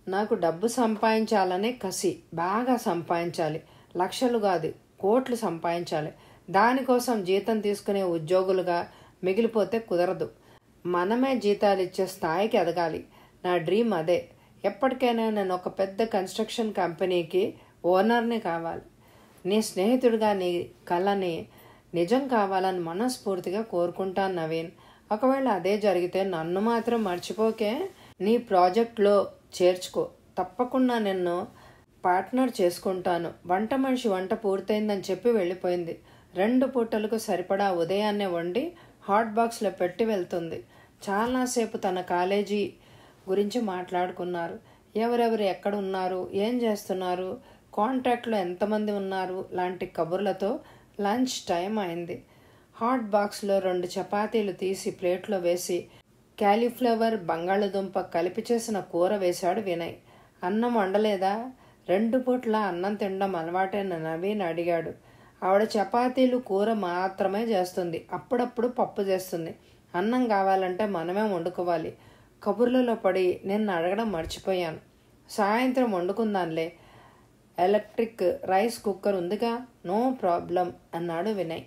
నాకు డబ్బు సంపాదించాలనే కసి. బాగా సంపాదించాలి. లక్షలు కాదు, కోట్లు సంపాదించాలి. దానికోసం జీతం తీసుకునే ఉద్యోగులుగా మిగిలిపోతే కుదరదు. మనమే జీతాలు ఇచ్చే స్థాయికి ఎదగాలి. నా డ్రీమ్ అదే. ఎప్పటికైనా నేను ఒక పెద్ద కన్స్ట్రక్షన్ కంపెనీకి ఓనర్ని కావాలి. నీ స్నేహితుడిగా నీ కళని నిజం కావాలని మనస్ఫూర్తిగా కోరుకుంటాను నవీన్. ఒకవేళ అదే జరిగితే నన్ను మాత్రం మర్చిపోకే. నీ ప్రాజెక్ట్లో చేర్చుకో. తప్పకుండా నిన్ను పార్ట్నర్ చేసుకుంటాను. వంట మనిషి వంట పూర్తయిందని చెప్పి వెళ్ళిపోయింది. 2 పూటలకు సరిపడా ఉదయాన్నే వండి హాట్ బాక్స్లో పెట్టి వెళ్తుంది. చాలాసేపు తన కాలేజీ గురించి మాట్లాడుకున్నారు. ఎవరెవరు ఎక్కడ ఉన్నారు, ఏం చేస్తున్నారు, కాంటాక్ట్లో ఎంతమంది ఉన్నారు లాంటి కబుర్లతో లంచ్ టైం అయింది. హాట్ బాక్స్లో 2 చపాతీలు తీసి ప్లేట్లో వేసి క్యాలీఫ్లవర్, బంగాళదుంప కలిపి చేసిన కూర వేశాడు వినయ్. అన్నం వండలేదా? 2 పూట్ల అన్నం తినడం అలవాటైన నవీన్ అడిగాడు. ఆవిడ చపాతీలు, కూర మాత్రమే చేస్తుంది. అప్పుడప్పుడు పప్పు చేస్తుంది. అన్నం కావాలంటే మనమే వండుకోవాలి. కబుర్లలో పడి నిన్ను అడగడం మర్చిపోయాను. సాయంత్రం వండుకుందాంలే. ఎలక్ట్రిక్ రైస్ కుక్కర్ ఉందిగా, నో ప్రాబ్లం అన్నాడు వినయ్.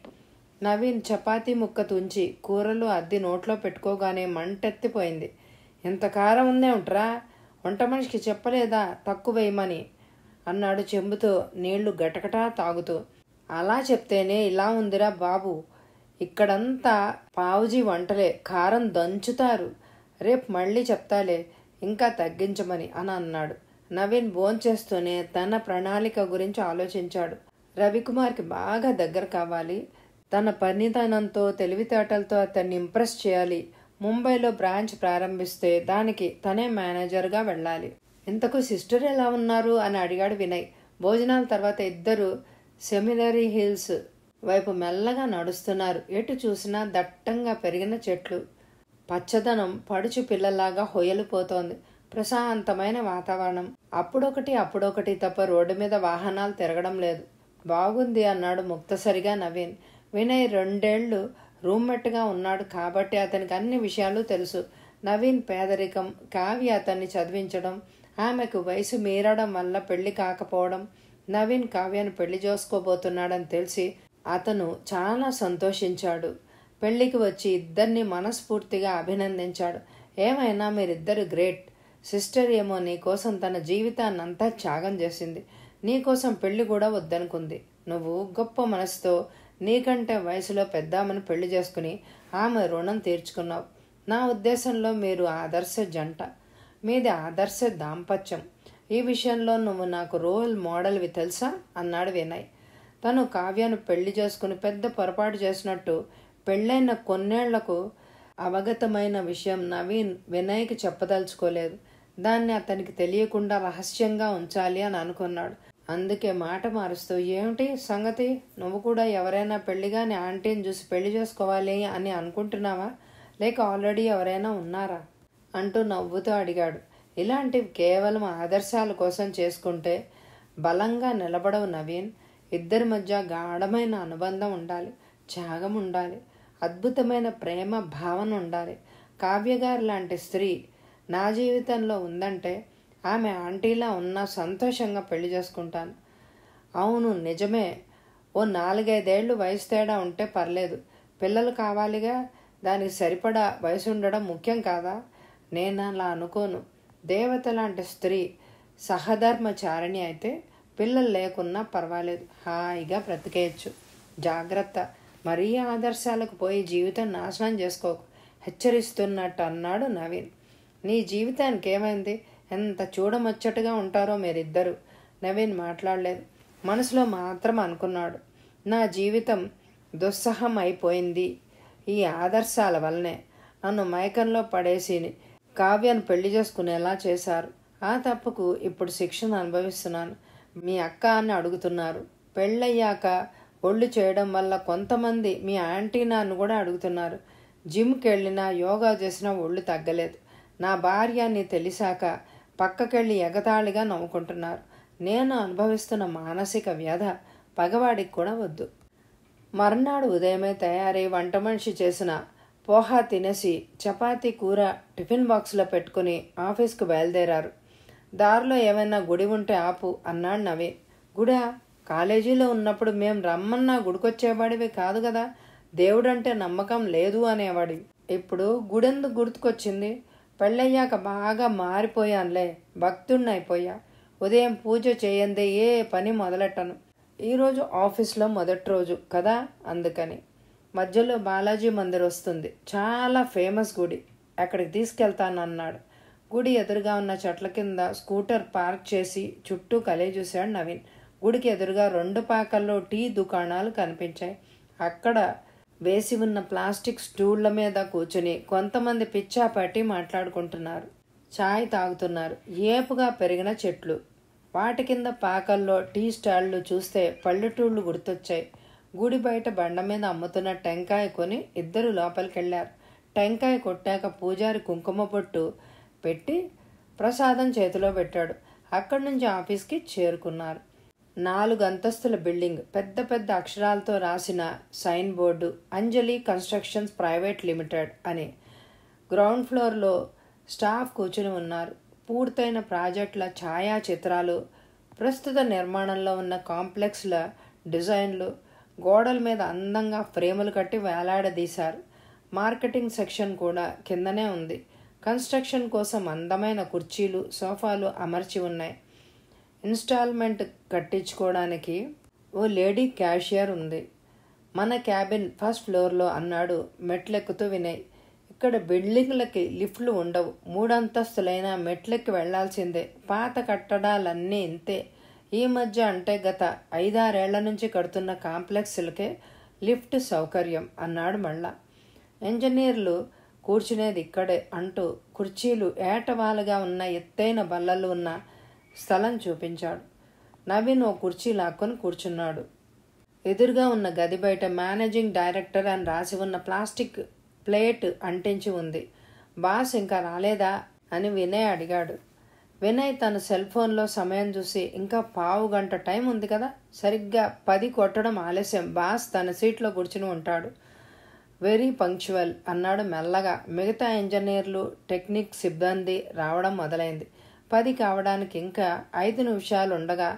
నవీన్ చపాతీ ముక్క తుంచి కూరలు అద్ది నోట్లో పెట్టుకోగానే మంటెత్తిపోయింది. ఇంత కారం ఉందేమిట్రా? వంట మనిషికి చెప్పలేదా తక్కువ వేయమని అన్నాడు చెంబుతో నీళ్లు గటగటా తాగుతూ. అలా చెప్తేనే ఇలా ఉందిరా బాబు. ఇక్కడంతా పావుజీ వంటలే, కారం దంచుతారు. రేపు మళ్ళీ చెప్తాలే ఇంకా తగ్గించమని అని అన్నాడు. నవీన్ భోంచేస్తూనే తన ప్రణాళిక గురించి ఆలోచించాడు. రవికుమార్కి బాగా దగ్గర కావాలి. తన పనితనంతో, తెలివితేటలతో అతన్ని ఇంప్రెస్ చేయాలి. ముంబైలో బ్రాంచ్ ప్రారంభిస్తే దానికి తనే మేనేజర్గా వెళ్ళాలి. ఇంతకు సిస్టర్ ఎలా ఉన్నారు అని అడిగాడు వినయ్. భోజనాల తర్వాత ఇద్దరు సెమినరీ హిల్స్ వైపు మెల్లగా నడుస్తున్నారు. ఎటు చూసినా దట్టంగా పెరిగిన చెట్లు, పచ్చదనం పడుచు పిల్లలాగా హొయలిపోతోంది. ప్రశాంతమైన వాతావరణం. అప్పుడొకటి తప్ప రోడ్డు మీద వాహనాలు తిరగడం లేదు. బాగుంది అన్నాడు ముక్తసరిగా నవీన్. వినయ్ 2 ఏళ్లు రూమ్మేట్గా ఉన్నాడు కాబట్టి అతనికి అన్ని విషయాలు తెలుసు. నవీన్ పేదరికం, కావ్య అతన్ని చదివించడం, ఆమెకు వయసు మీరడం వల్ల పెళ్లి కాకపోవడం, నవీన్ కావ్యను పెళ్లి చేసుకోబోతున్నాడని తెలిసి అతను చాలా సంతోషించాడు. పెళ్లికి వచ్చి ఇద్దరిని మనస్ఫూర్తిగా అభినందించాడు. ఏమైనా మీరిద్దరు గ్రేట్. సిస్టర్ ఏమో నీకోసం తన జీవితాన్నంతా త్యాగం చేసింది. నీకోసం పెళ్లి కూడా వద్దనుకుంది. నువ్వు గొప్ప మనసుతో నీకంటే వయసులో పెద్దామని పెళ్లి చేసుకుని ఆమె రుణం తీర్చుకున్నావు. నా ఉద్దేశంలో మీరు ఆదర్శ జంట. మీది ఆదర్శ దాంపత్యం. ఈ విషయంలో నువ్వు నాకు రోల్ మోడల్వి తెలుసా అన్నాడు వినయ్. తను కావ్యను పెళ్లి చేసుకుని పెద్ద పొరపాటు చేసినట్టు పెళ్ళైన కొన్నేళ్లకు అవగతమైన విషయం నవీన్ వినయ్కి చెప్పదలుచుకోలేదు. దాన్ని అతనికి తెలియకుండా రహస్యంగా ఉంచాలి అని అనుకున్నాడు. అందుకే మాట మారుస్తూ, ఏమిటి సంగతి? నువ్వు కూడా ఎవరైనా పెళ్లిగాని ఆంటీని చూసి పెళ్లి చేసుకోవాలి అని అనుకుంటున్నావా, లేక ఆల్రెడీ ఎవరైనా ఉన్నారా అంటూ నవ్వుతూ అడిగాడు. ఇలాంటివి కేవలం ఆదర్శాల కోసం చేసుకుంటే బలంగా నిలబడవు నవీన్. ఇద్దరి మధ్య గాఢమైన అనుబంధం ఉండాలి, త్యాగం ఉండాలి, అద్భుతమైన ప్రేమ భావన ఉండాలి. కావ్యగారు లాంటి స్త్రీ నా జీవితంలో ఉందంటే ఆమె ఆంటీలా ఉన్నా సంతోషంగా పెళ్లి చేసుకుంటాను. అవును నిజమే. ఓ 4-5 ఏళ్ళు వయసు తేడా ఉంటే పర్లేదు. పిల్లలు కావాలిగా, దానికి సరిపడా వయసు ఉండడం ముఖ్యం కాదా? నేను అలా అనుకోను. దేవత లాంటి స్త్రీ సహధర్మచారిణి అయితే పిల్లలు లేకున్నా పర్వాలేదు, హాయిగా బ్రతికేయచ్చు. జాగ్రత్త, మరీ ఆదర్శాలకు పోయి జీవితం నాశనం చేసుకోకు, హెచ్చరిస్తున్నట్టు అన్నాడు నవీన్. నీ జీవితానికి ఏమైంది? ఎంత చూడముచ్చటగా ఉంటారో మీరిద్దరు. నవీన్ మాట్లాడలేదు. మనసులో మాత్రం అనుకున్నాడు, నా జీవితం దుస్సహం అయిపోయింది ఈ ఆదర్శాల వల్లనే. నన్ను మైకంలో పడేసి కావ్యను పెళ్లి చేసుకునేలా చేశారు. ఆ తప్పుకు ఇప్పుడు శిక్షను అనుభవిస్తున్నాను. మీ అక్క అని అడుగుతున్నారు. పెళ్ళయ్యాక ఒళ్ళు చేయడం వల్ల కొంతమంది మీ ఆంటీ నాన్ను కూడా అడుగుతున్నారు. జిమ్కి వెళ్ళినా యోగా చేసినా ఒళ్ళు తగ్గలేదు. నా భార్య అని తెలిసాక పక్కకెళ్ళి ఎగతాళిగా నవ్వుకుంటున్నారు. నేను అనుభవిస్తున్న మానసిక వ్యధ పగవాడికి కూడా వద్దు. మర్నాడు ఉదయమే తయారై వంట మనిషి చేసిన పోహా తినేసి చపాతీ కూర టిఫిన్ బాక్స్లో పెట్టుకుని ఆఫీస్కు బయలుదేరారు. దారిలో ఏమైనా గుడి ఉంటే ఆపు అన్నాడు నవీన్. గుడా? కాలేజీలో ఉన్నప్పుడు మేం రమ్మన్నా గుడికొచ్చేవాడివి కాదు కదా. దేవుడంటే నమ్మకం లేదు అనేవాడివి. ఇప్పుడు గుడెందుకు గుర్తుకొచ్చింది? పెళ్ళయ్యాక బాగా మారిపోయానులే, భక్తుడినైపోయా. ఉదయం పూజ చేయందే ఏ పని మొదలెట్టను. ఈరోజు ఆఫీస్లో మొదటి రోజు కదా, అందుకని. మధ్యలో బాలాజీ మందిర్ వస్తుంది, చాలా ఫేమస్ గుడి, అక్కడికి తీసుకెళ్తానన్నాడు. గుడి ఎదురుగా ఉన్న చెట్ల కింద స్కూటర్ పార్క్ చేసి చుట్టూ కలే చూశాడు నవీన్. గుడికి ఎదురుగా 2 పాకల్లో టీ దుకాణాలు కనిపించాయి. అక్కడ వేసి ఉన్న ప్లాస్టిక్ స్టూళ్ల మీద కూర్చుని కొంతమంది పిచ్చాపాటి మాట్లాడుకుంటున్నారు, ఛాయ్ తాగుతున్నారు. ఏపుగా పెరిగిన చెట్లు, వాటి కింద పాకల్లో టీ స్టాళ్లు చూస్తే పల్లెటూళ్ళు గుర్తొచ్చాయి. గుడి బయట బండ మీద అమ్ముతున్న టెంకాయ కొని ఇద్దరు లోపలికెళ్లారు. టెంకాయ కొట్టాక పూజారి కుంకుమ బొట్టు పెట్టి ప్రసాదం చేతిలో పెట్టాడు. అక్కడి నుంచి ఆఫీస్కి చేరుకున్నారు. 4 అంతస్తుల బిల్డింగ్, పెద్ద పెద్ద అక్షరాలతో రాసిన సైన్ బోర్డు, అంజలి కన్స్ట్రక్షన్స్ ప్రైవేట్ లిమిటెడ్ అని. గ్రౌండ్ ఫ్లోర్లో స్టాఫ్ కూర్చుని ఉన్నారు. పూర్తయిన ప్రాజెక్టుల ఛాయాచిత్రాలు, ప్రస్తుత నిర్మాణంలో ఉన్న కాంప్లెక్స్ల డిజైన్లు గోడల మీద అందంగా ఫ్రేములు కట్టి వేలాడదీశారు. మార్కెటింగ్ సెక్షన్ కూడా కిందనే ఉంది. కన్స్ట్రక్షన్ కోసం అందమైన కుర్చీలు, సోఫాలు అమర్చి ఉన్నాయి. ఇన్స్టాల్మెంట్ కట్టించుకోవడానికి ఓ లేడీ క్యాషియర్ ఉంది. మన క్యాబిన్ ఫస్ట్ ఫ్లోర్లో అన్నాడు మెట్లెక్కుతూ వినయ్. ఇక్కడ బిల్డింగ్లకి లిఫ్ట్లు ఉండవు. 3 అంతస్తులైనా మెట్లెక్కి వెళ్లాల్సిందే. పాత కట్టడాలన్నీ ఇంతే. ఈ మధ్య అంటే గత 5-6 ఏళ్ల నుంచి కడుతున్న కాంప్లెక్స్లకే లిఫ్ట్ సౌకర్యం అన్నాడు మళ్ళా. ఇంజనీర్లు కూర్చునేది ఇక్కడే అంటూ కుర్చీలు ఏటవాలుగా ఉన్న ఎత్తైన బల్లలు ఉన్న స్థలం చూపించాడు. నవీన్ ఓ కుర్చీ లాక్కొని కూర్చున్నాడు. ఎదురుగా ఉన్న గది బయట మేనేజింగ్ డైరెక్టర్ అని రాసి ఉన్న ప్లాస్టిక్ ప్లేట్ అంటించి ఉంది. బాస్ ఇంకా రాలేదా అని వినయ్ అడిగాడు. వినయ్ తన సెల్ ఫోన్లో సమయం చూసి ఇంకా పావు గంట టైం ఉంది కదా, సరిగ్గా 10 కొట్టడం ఆలస్యం, బాస్ తన సీట్లో కూర్చుని ఉంటాడు, వెరీ పంక్చువల్ అన్నాడు మెల్లగా. మిగతా ఇంజనీర్లు టెక్నిక్ సిబ్బంది రావడం మొదలైంది. 10 కావడానికి ఇంకా 5 నిమిషాలు ఉండగా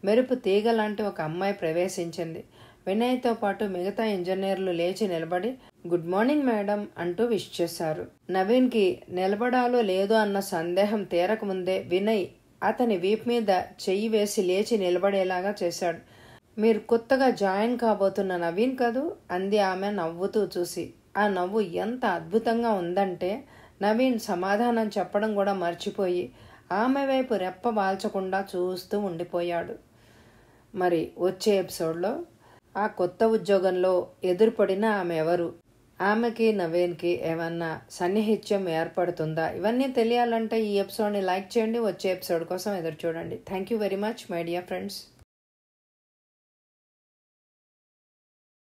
మెరుపు తీగ లాంటి ఒక అమ్మాయి ప్రవేశించింది. వినయ్తో పాటు మిగతా ఇంజనీర్లు లేచి నిలబడి గుడ్ మార్నింగ్ మేడం అంటూ విష్ చేశారు. నవీన్కి నిలబడాలో లేదో అన్న సందేహం తీరకముందే వినయ్ అతని వీపు మీద చెయ్యి వేసి లేచి నిలబడేలాగా చేశాడు. మీరు కొత్తగా జాయిన్ కాబోతున్న నవీన్ కదూ అంది ఆమె నవ్వుతూ చూసి. ఆ నవ్వు ఎంత అద్భుతంగా ఉందంటే నవీన్ సమాధానం చెప్పడం కూడా మర్చిపోయి ఆమె వైపు రెప్ప వాల్చకుండా చూస్తూ ఉండిపోయాడు. మరి వచ్చే ఎపిసోడ్లో ఆ కొత్త ఉద్యోగంలో ఎదురుపడిన ఆమె ఎవరు, ఆమెకి నవీన్కి ఏమన్నా సన్నిహిత్యం ఏర్పడుతుందా, ఇవన్నీ తెలియాలంటే ఈ ఎపిసోడ్ని లైక్ చేయండి. వచ్చే ఎపిసోడ్ కోసం ఎదురు చూడండి. Thank you very much my dear friends.